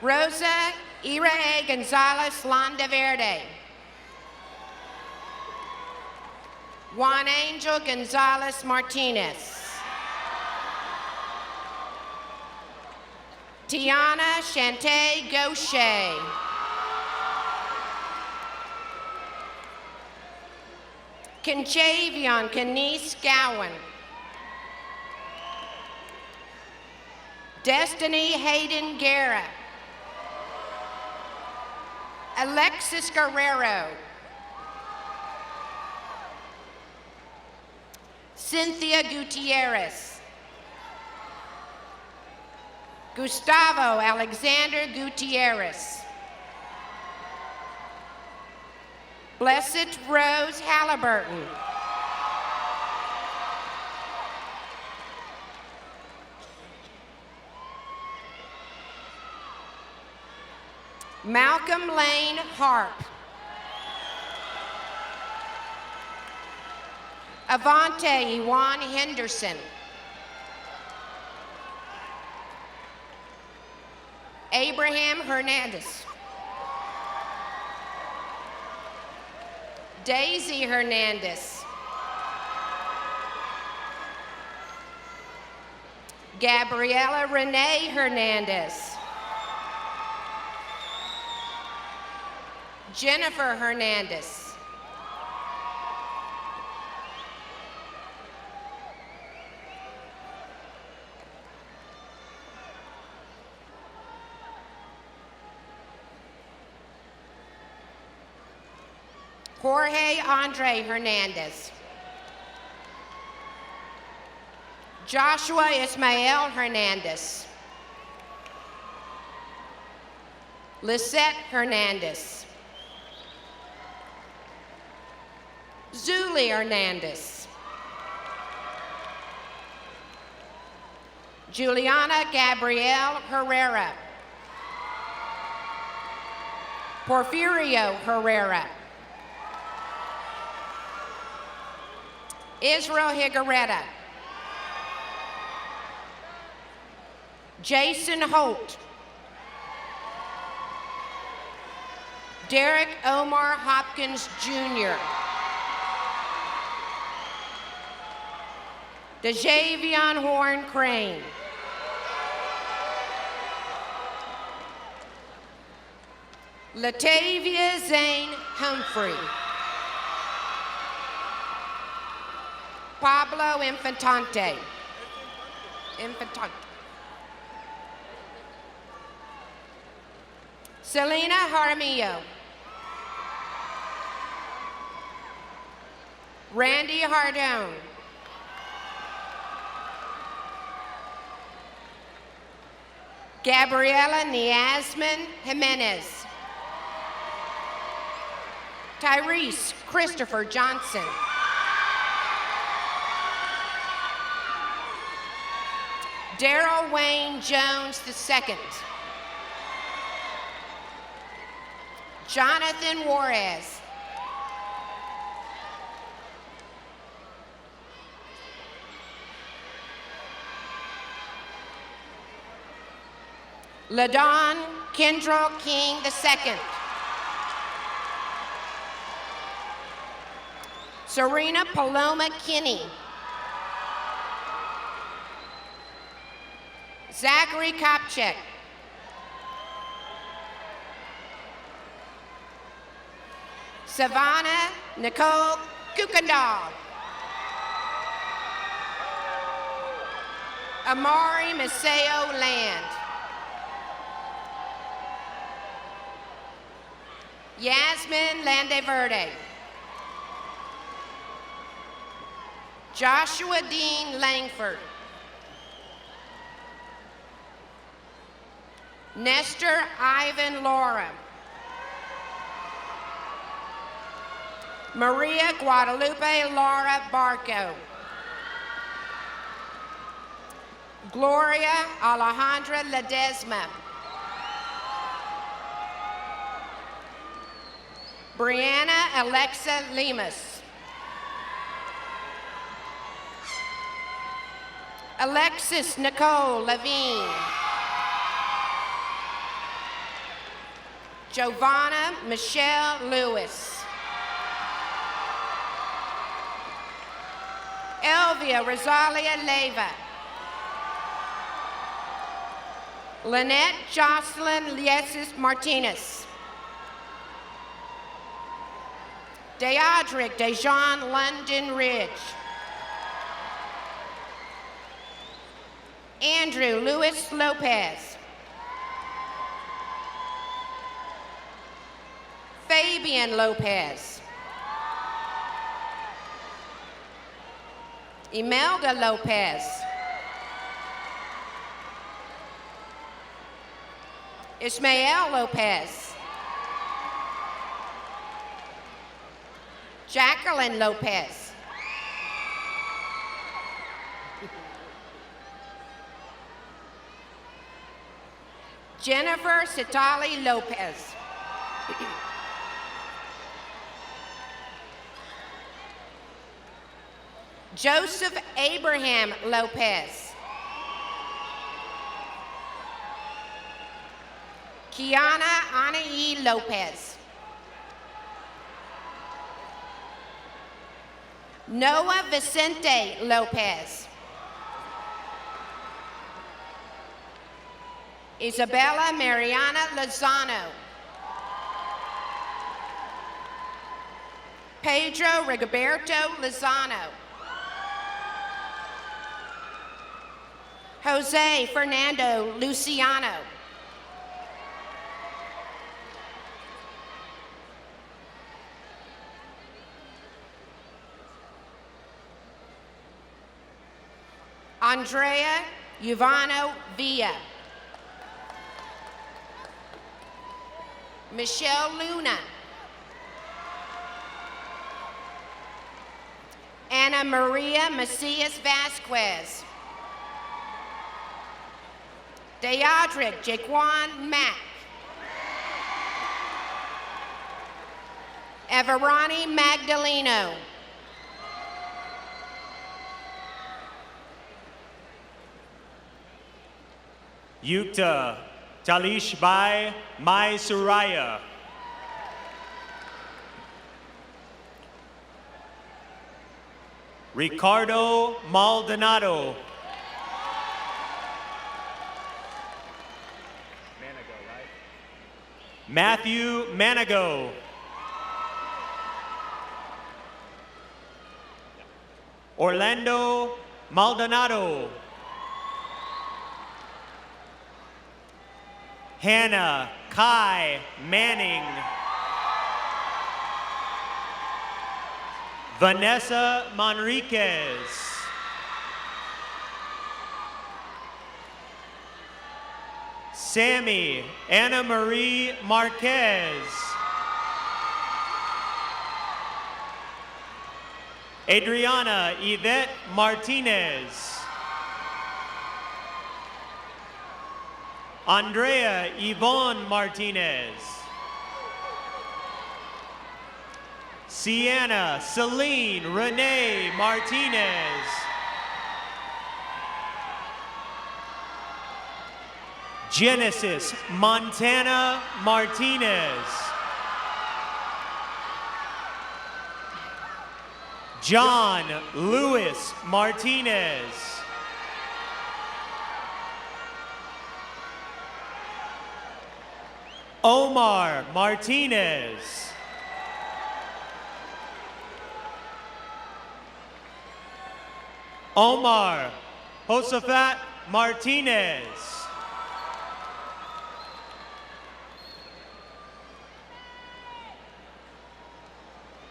Rosa Irae Gonzalez Landaverde. Juan Angel Gonzalez Martinez. Tiana Shante Gaucher. Kenchavion Kenise Gowan. Destiny Hayden Guerra. Alexis Guerrero. Cynthia Gutierrez. Gustavo Alexander Gutierrez. Blessed Rose Halliburton. Malcolm Lane Harp. Avante Iwan Henderson. Abraham Hernandez. Daisy Hernandez. Gabriela Renee Hernandez. Jennifer Hernandez. Jorge Andre Hernandez. Joshua Ismael Hernandez. Lisette Hernandez. Zuli Hernandez. Juliana Gabrielle Herrera. Porfirio Herrera. Israel Higuereta. Jason Holt. Derek Omar Hopkins Jr. DeJavion Horn Crane. Latavia Zane Humphrey. Pablo Infantante. Selena Jaramillo. Randy Hardone. Gabriela Niasmin Jimenez. Tyrese Christopher Johnson. Daryl Wayne Jones II. Jonathan Juarez. LaDon Kendrell King II. Serena Paloma Kinney. Zachary Kopchak. Savannah Nicole Kukendall. Amari Maceo Land. Yasmin Landeverde. Joshua Dean Langford. Nestor Ivan Laura. Maria Guadalupe Laura Barco. Gloria Alejandra Ledesma. Brianna Alexa Lemus. Alexis Nicole Levine. Giovanna Michelle Lewis. Elvia Rosalia Leyva. Lynette Jocelyn Liesis Martinez. Deodric Dejan London Ridge. Andrew Luis Lopez. Fabian Lopez. Imelda Lopez. Ismael Lopez. Jacqueline Lopez. Jennifer Sitali Lopez. Joseph Abraham Lopez. Kiana Anae Lopez. Noah Vicente Lopez. Isabella Mariana Lozano. Pedro Rigoberto Lozano. Jose Fernando Luciano. Andrea Yuvano Villa. Michelle Luna. Ana Maria Macias Vasquez. Deodric Jaquan Mack. Everani Magdaleno. Yukta Talish Bai Mai Suraya. Ricardo Maldonado. Matthew Manigo. Orlando Maldonado. Hannah Kai Manning. Vanessa Manriquez. Sammy Anna Marie Marquez. Adriana Yvette Martinez. Andrea Yvonne Martinez. Sienna Celine Renee Martinez. Genesis Montana Martinez. John Lewis Martinez. Omar Martinez. Omar Josafat Martinez.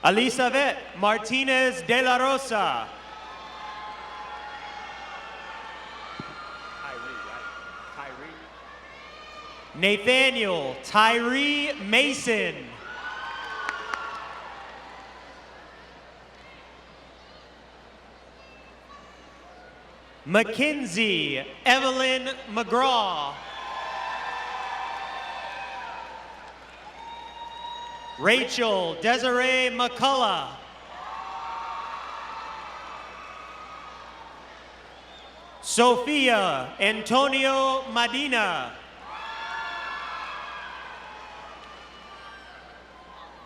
Elizabeth Martinez de la Rosa. Nathaniel Tyree Mason. Mackenzie Evelyn McGraw. Rachel Desiree McCullough. Sophia Antonio Medina.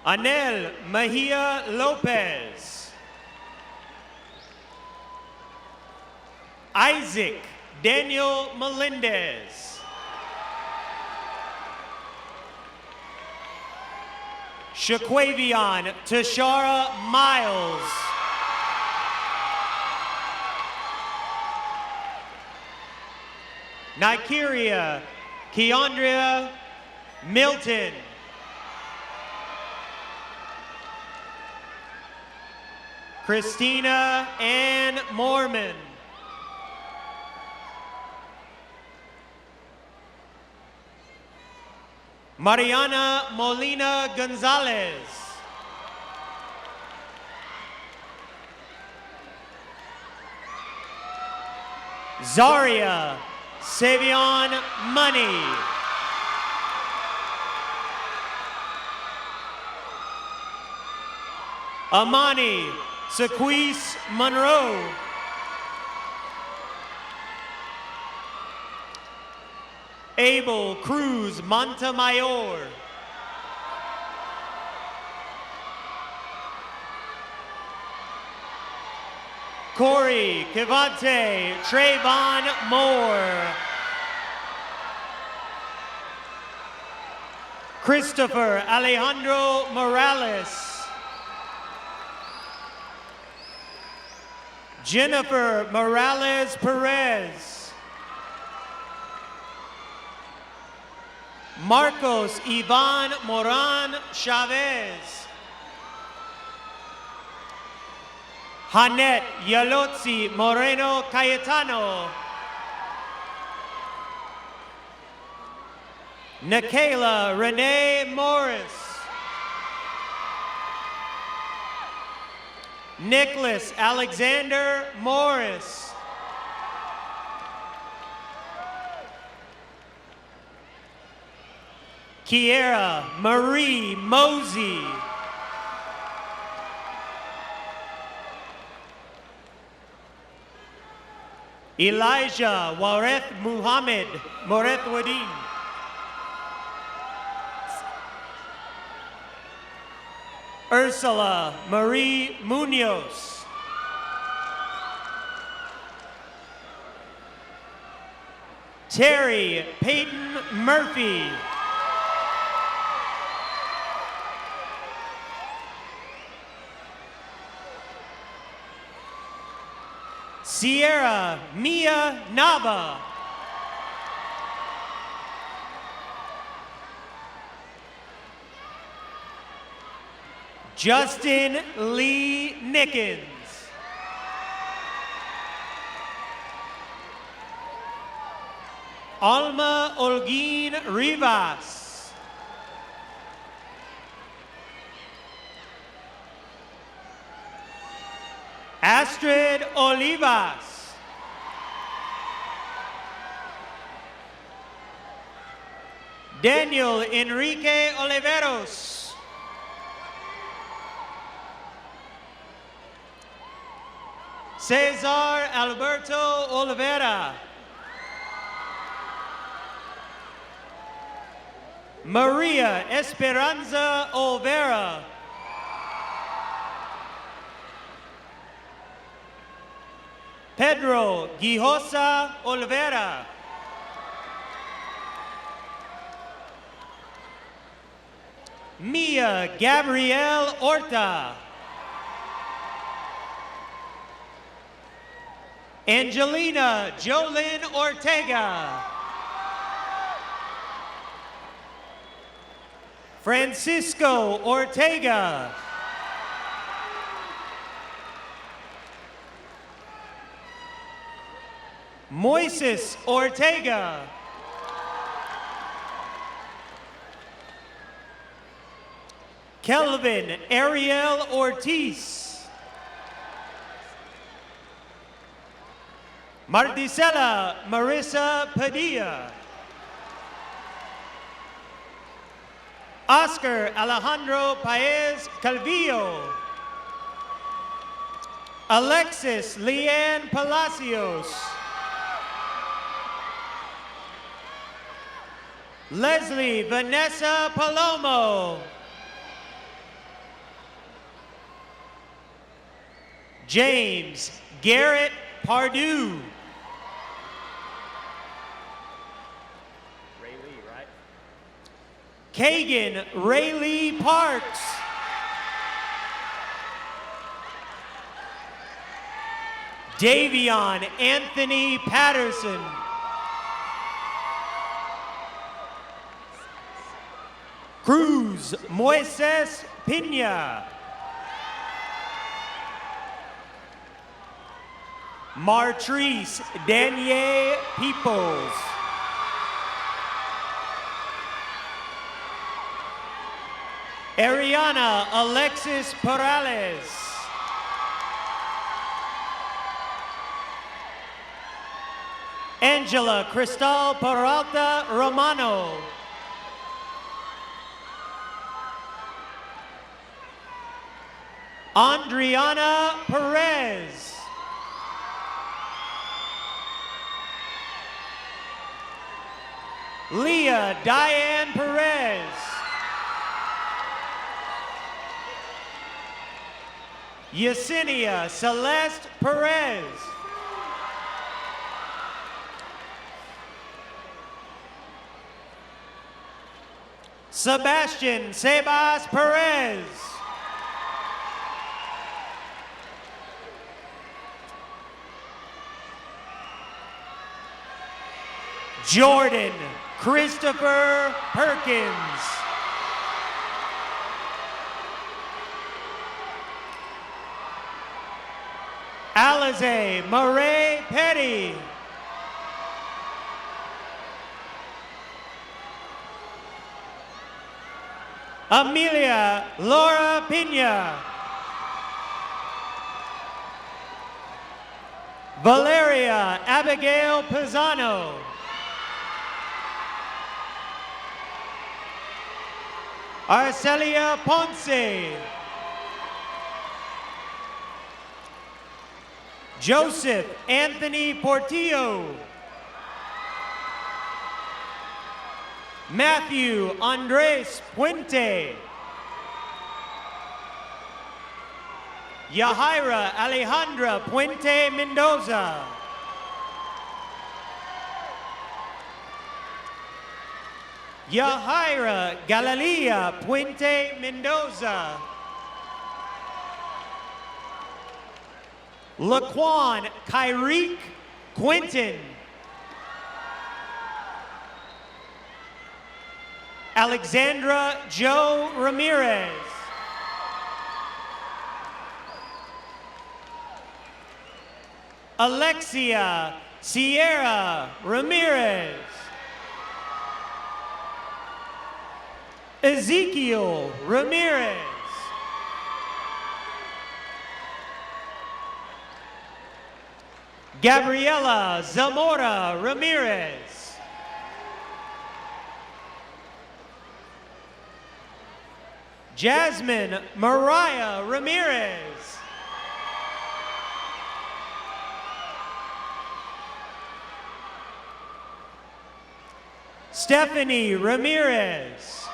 Anel Mejia Lopez. Isaac Daniel Melendez. Shaquavion Tashara Miles. Nikeria Keandria Milton. Christina Ann Mormon. Mariana Molina Gonzalez. Zaria Savion Money. Amani Sequise Monroe. Abel Cruz Montemayor. Corey Kivante Trayvon Moore. Christopher Alejandro Morales. Jennifer Morales Perez. Marcos Ivan Moran Chavez. Hanet Yalotzi Moreno Cayetano. Nikayla Renee Morris. Nicholas Alexander Morris. Kiera Marie Mosey. Elijah Wareth Muhammad Moreth Wadin. Ursula Marie Munoz. Terry Peyton Murphy. Sierra Mia Nava. Justin Lee Nickens. Alma Olguin Rivas. Astrid Olivas. Daniel Enrique Oliveros. Cesar Alberto Oliveira. Maria Esperanza Olvera. Pedro Guijosa Olvera. Mia Gabrielle Orta. Angelina Jolyn Ortega. Francisco Ortega. Moises Ortega. Kelvin Ariel Ortiz. Marticela Marissa Padilla. Oscar Alejandro Paez Calvillo. Alexis Leanne Palacios. Leslie Vanessa Palomo. James Garrett Pardue. Kagan Raylee Parks. Davion Anthony Patterson. Cruz Moises Pina. Martrice Danier Peoples. Ariana Alexis Perales. Angela Cristal Peralta Romano. Andriana Perez. Leah Diane Perez. Yesenia Celeste Perez. Sebastian Sebas Perez. Jordan Christopher Perkins. Alize Murray Petty. Amelia Laura Pina. Valeria Abigail Pisano. Arcelia Ponce. Joseph Anthony Portillo. Matthew Andres Puente. Yahaira Alejandra Puente Mendoza. Yahaira Galilea Puente Mendoza. Laquan Kyrique Quinton. Alexandra Joe Ramirez. Alexia Sierra Ramirez. Ezekiel Ramirez. Gabriela Zamora Ramirez. Jasmine Mariah Ramirez. Stephanie Ramirez.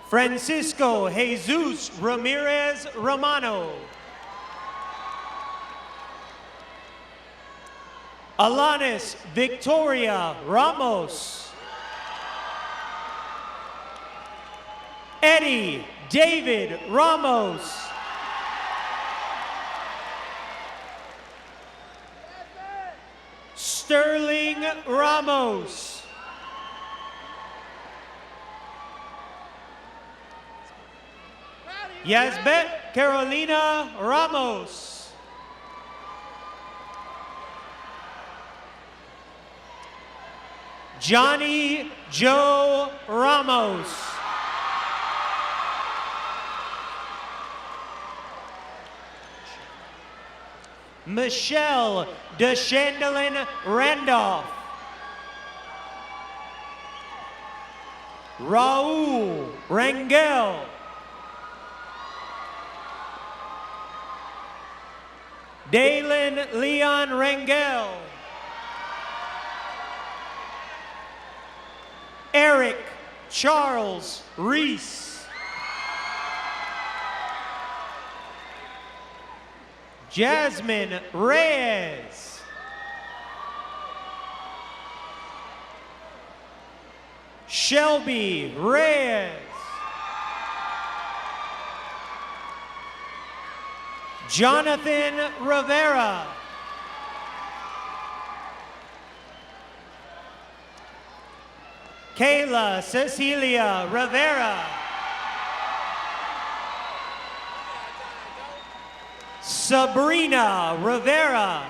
Francisco Jesus Ramirez Romano. Alanis Victoria Ramos. Eddie David Ramos. Sterling Ramos. Yazbet Carolina Ramos. Johnny Joe Ramos. Michelle DeChandelin Randolph. Raul Rangel. Dalen Leon Rangel. Eric Charles Reese. Jasmine Reyes. Shelby Reyes. Jonathan Rivera. Kayla Cecilia Rivera. Sabrina Rivera.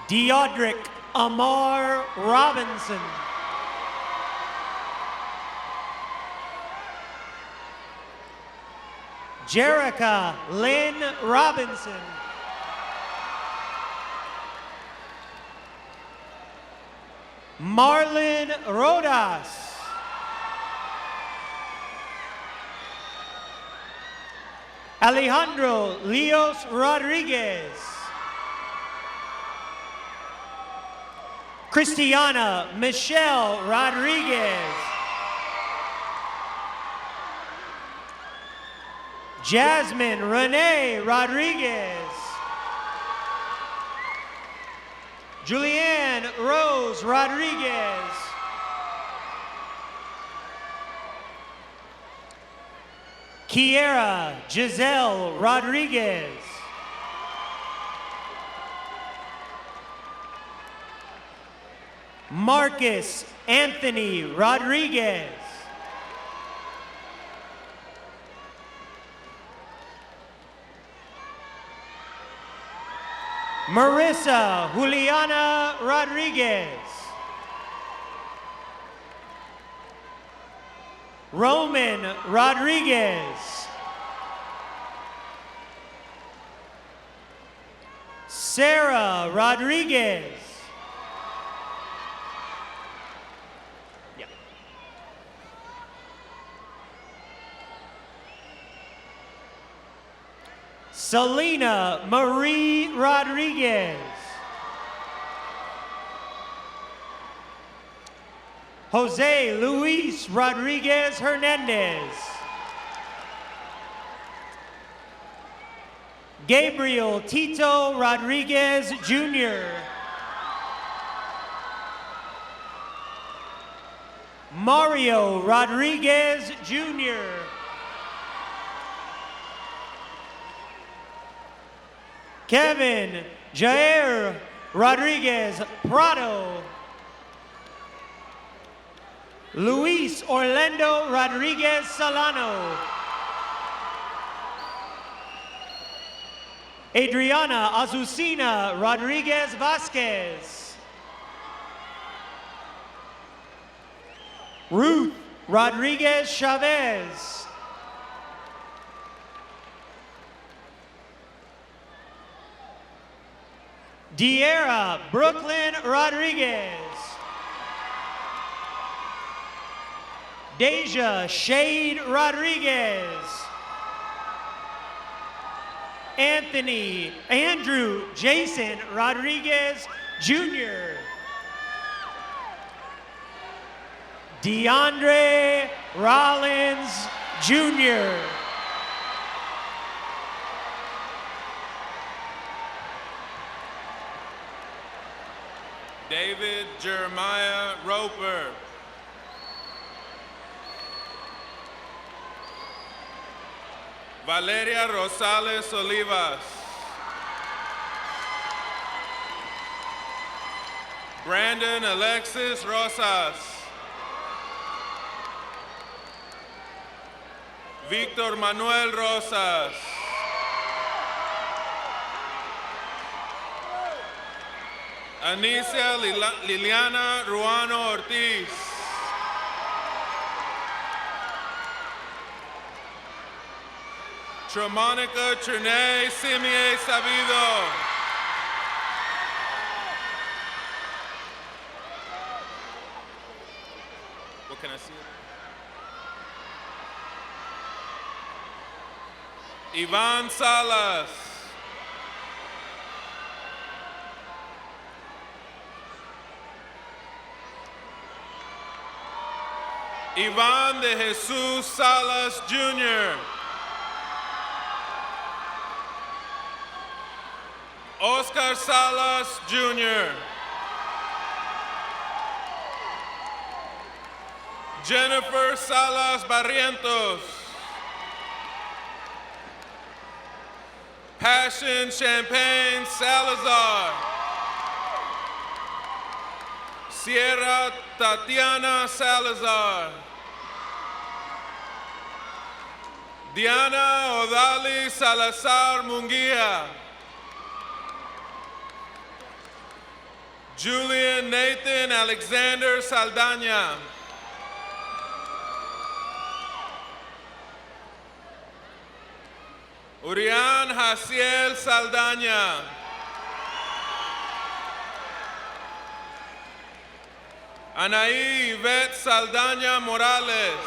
Deodric Amar Robinson. Jerica Lynn Robinson. Marlon Rodas. Alejandro Leos Rodriguez. Christiana Michelle Rodriguez. Jasmine Renee Rodriguez. Julianne Rose Rodriguez. Kiera Giselle Rodriguez. Marcus Anthony Rodriguez. Marissa Juliana Rodriguez. Roman Rodriguez. Sarah Rodriguez. Selena Marie Rodriguez. Jose Luis Rodriguez Hernandez. Gabriel Tito Rodriguez Jr. Mario Rodriguez Jr. Kevin Jair Rodriguez Prado. Luis Orlando Rodriguez Solano. Adriana Azucena Rodriguez Vasquez. Ruth Rodriguez Chavez. Diera Brooklyn Rodriguez. Deja Shade Rodriguez. Andrew Jason Rodriguez Jr. DeAndre Rollins Jr. David Jeremiah Roper. Valeria Rosales Olivas. Brandon Alexis Rosas. Víctor Manuel Rosas. Anicia Liliana Ruano Ortiz. Tremonica Trine Simie Sabido. What can I see? Ivan Salas. Ivan de Jesus Salas Jr. Oscar Salas Jr. Jennifer Salas Barrientos. Passion Champagne Salazar. Sierra Tatiana Salazar. Diana Odali Salazar Munguia. Julian Nathan Alexander Saldaña. Urián Jaciel Saldaña. Anaí Yvette Saldaña Morales.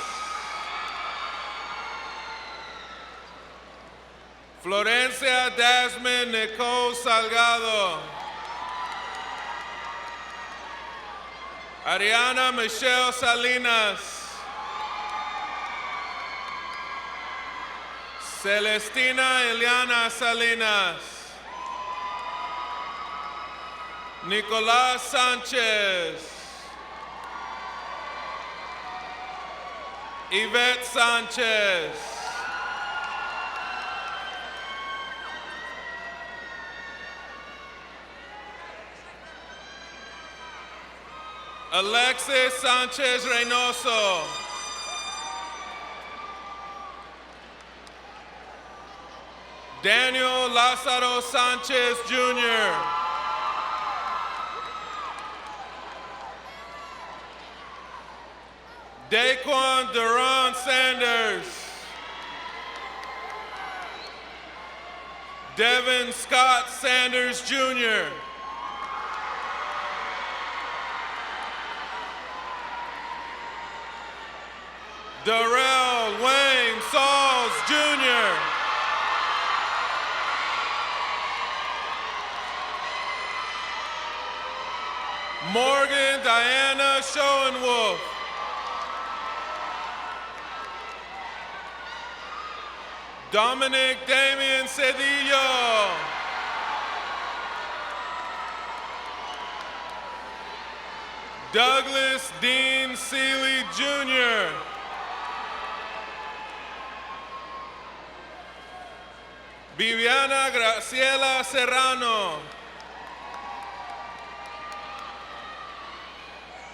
Florencia Dasmin Nicole Salgado. Ariana Michelle Salinas. Celestina Eliana Salinas. Nicolás Sanchez. Yvette Sanchez. Alexis Sanchez Reynoso. Daniel Lázaro Sanchez Jr. Daquan Duran Sanders. Devin Scott Sanders Jr. Darrell Wayne Sauls Jr. Morgan Diana Schoenwolf. Dominic Damian Cedillo. Douglas Dean Seeley Jr. Viviana Graciela Serrano.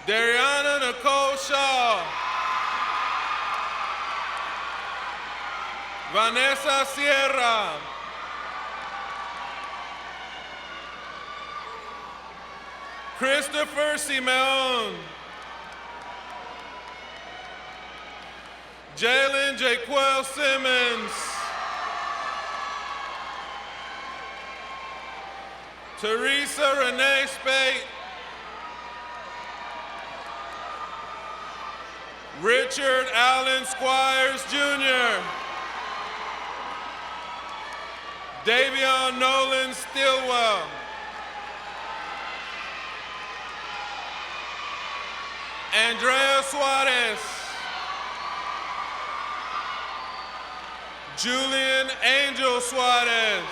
Dariana Nicole Shaw. Vanessa Sierra. Christopher Simeon. Jalen Jaquel Simmons. Teresa Renee Spate. Richard Allen Squires Jr. Davion Nolan Stillwell. Andrea Suarez. Julian Angel Suarez.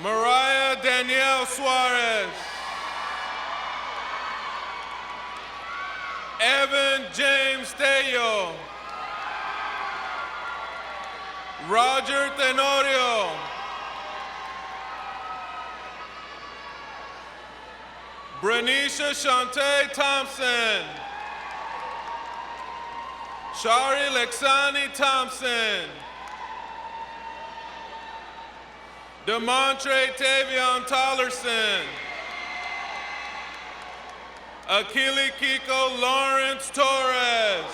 Mariah Danielle Suarez. Evan James Tello. Roger Tenorio. Brenisha Shantae Thompson. Shari Lexani Thompson. Demontre Tavion Tollerson. Akili Kiko Lawrence Torres.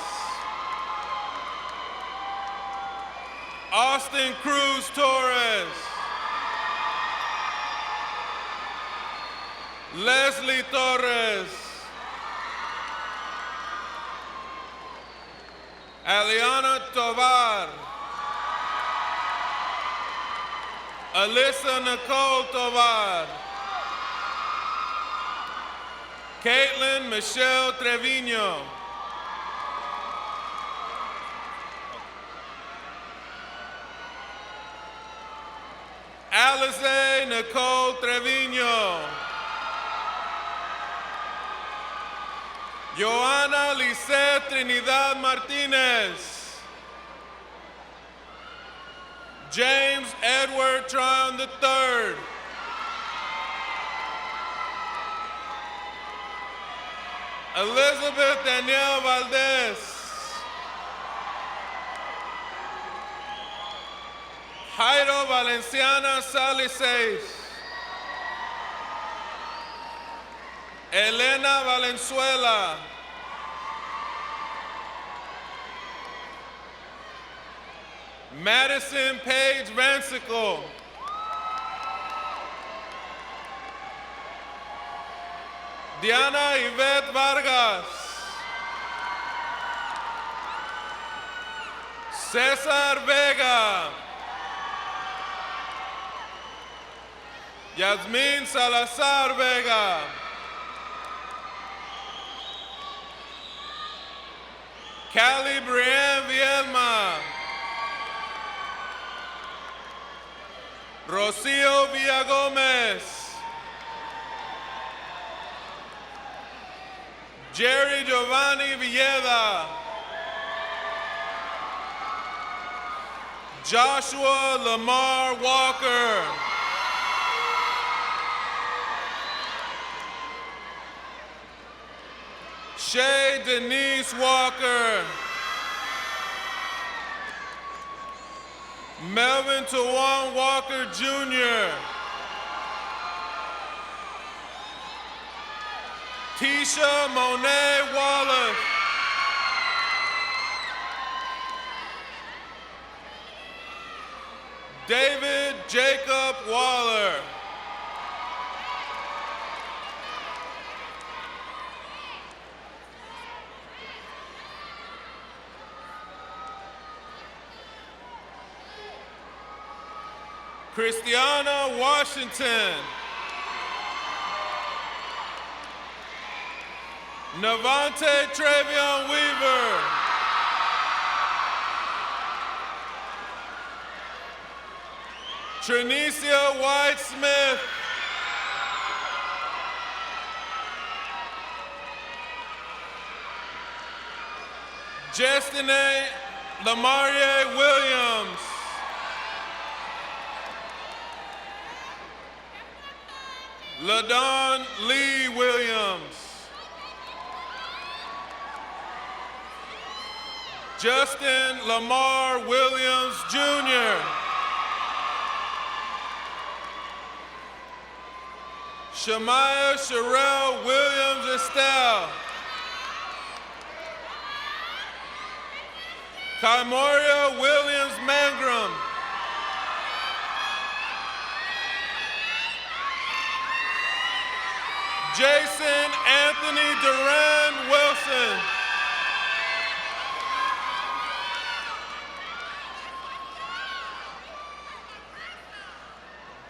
Austin Cruz Torres. Leslie Torres. Aliana Tovar. Alyssa Nicole Tovar. Caitlin Michelle Trevino. Alize Nicole Trevino. Joana Lisette Trinidad Martinez. James Edward Tryon III. Elizabeth Danielle Valdez. Jairo Valenciana Saliseis. Elena Valenzuela. Madison Paige Vansicle. Diana Yvette Vargas. Cesar Vega. Yasmin Salazar Vega. Callie Brienne Vielma. Rocio Villagomez. Jerry Giovanni Villeda. Joshua Lamar Walker. Shay Denise Walker. Melvin Tawan Walker Jr. Tisha Monet Wallace. David Jacob Waller. Christiana Washington. Navante Travion Weaver. Trinicia White Smith. Justine Lamarie Williams. LaDon Lee Williams. Justin Lamar Williams Jr. Shamaya Sherelle Williams Estelle. Kymoria Williams Mangrum. Jason Anthony Duran Wilson.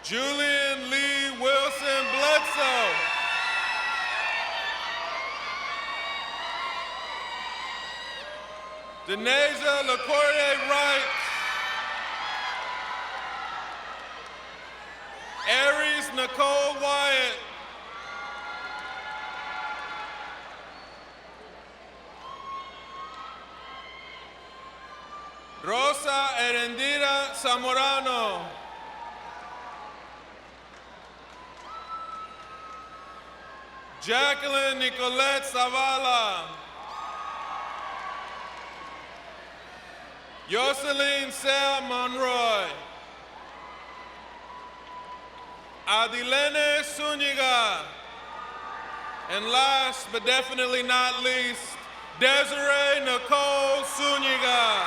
Julian Lee Wilson Bledsoe. Denasia LaCourte Wright. Aries Nicole Wyatt. Rosa Erendira Zamorano. Jacqueline Nicolette Zavala. Yoselin Sam Monroy. Adilene Zuniga. And last but definitely not least, Desiree Nicole Zuniga.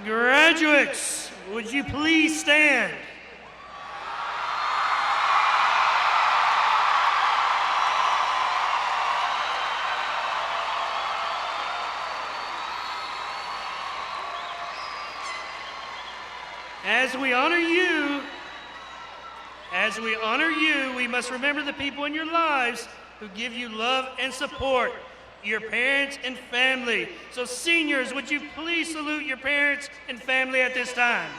Graduates, would you please stand? As we honor you, we must remember the people in your lives who give you love and support, your parents and family. So seniors, would you please salute your parents and family at this time?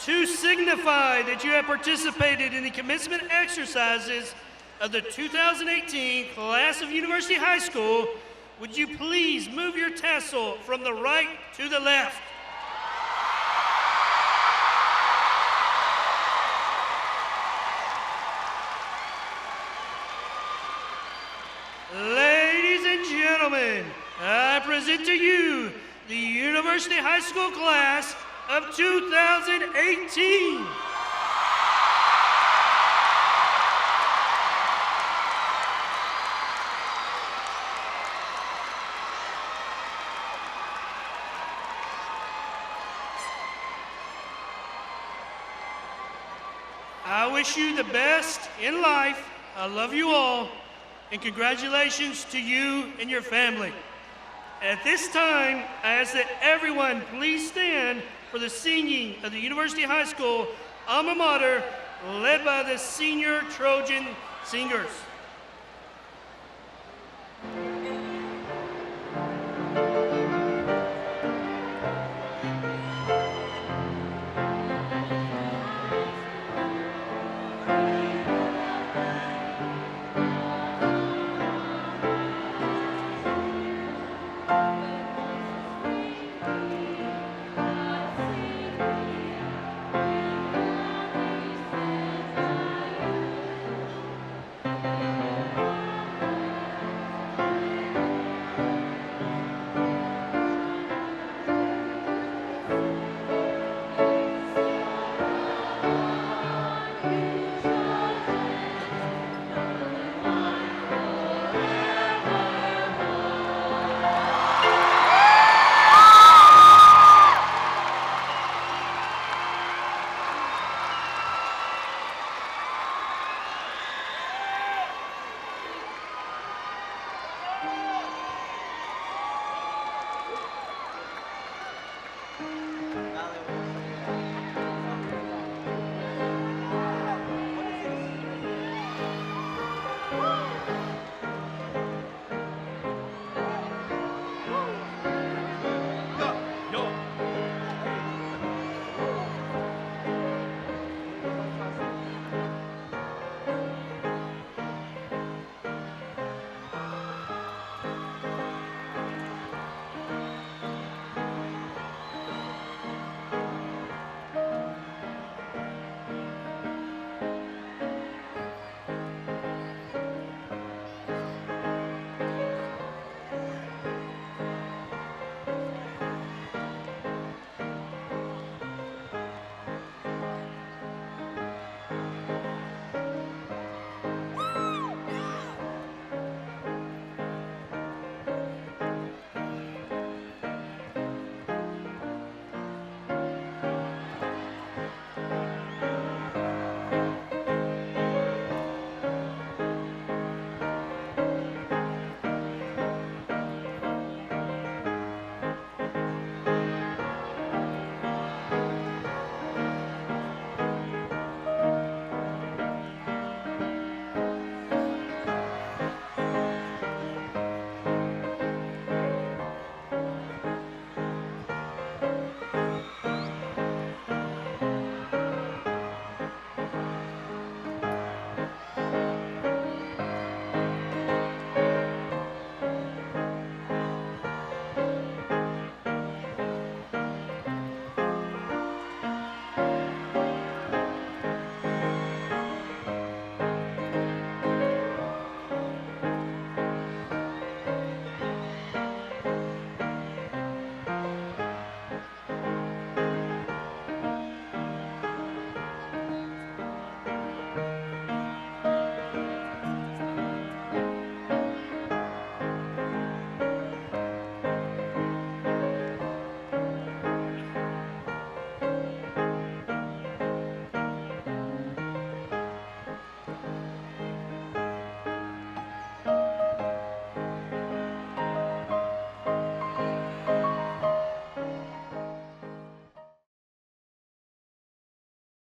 To signify that you have participated in the commencement exercises of the 2018 class of University High School, would you please move your tassel from the right to the left? Ladies and gentlemen, I present to you the University High School class of 2018. I wish you the best in life. I love you all, and congratulations to you and your family. At this time, I ask that everyone please stand for the singing of the University High School alma mater, led by the Senior Trojan Singers.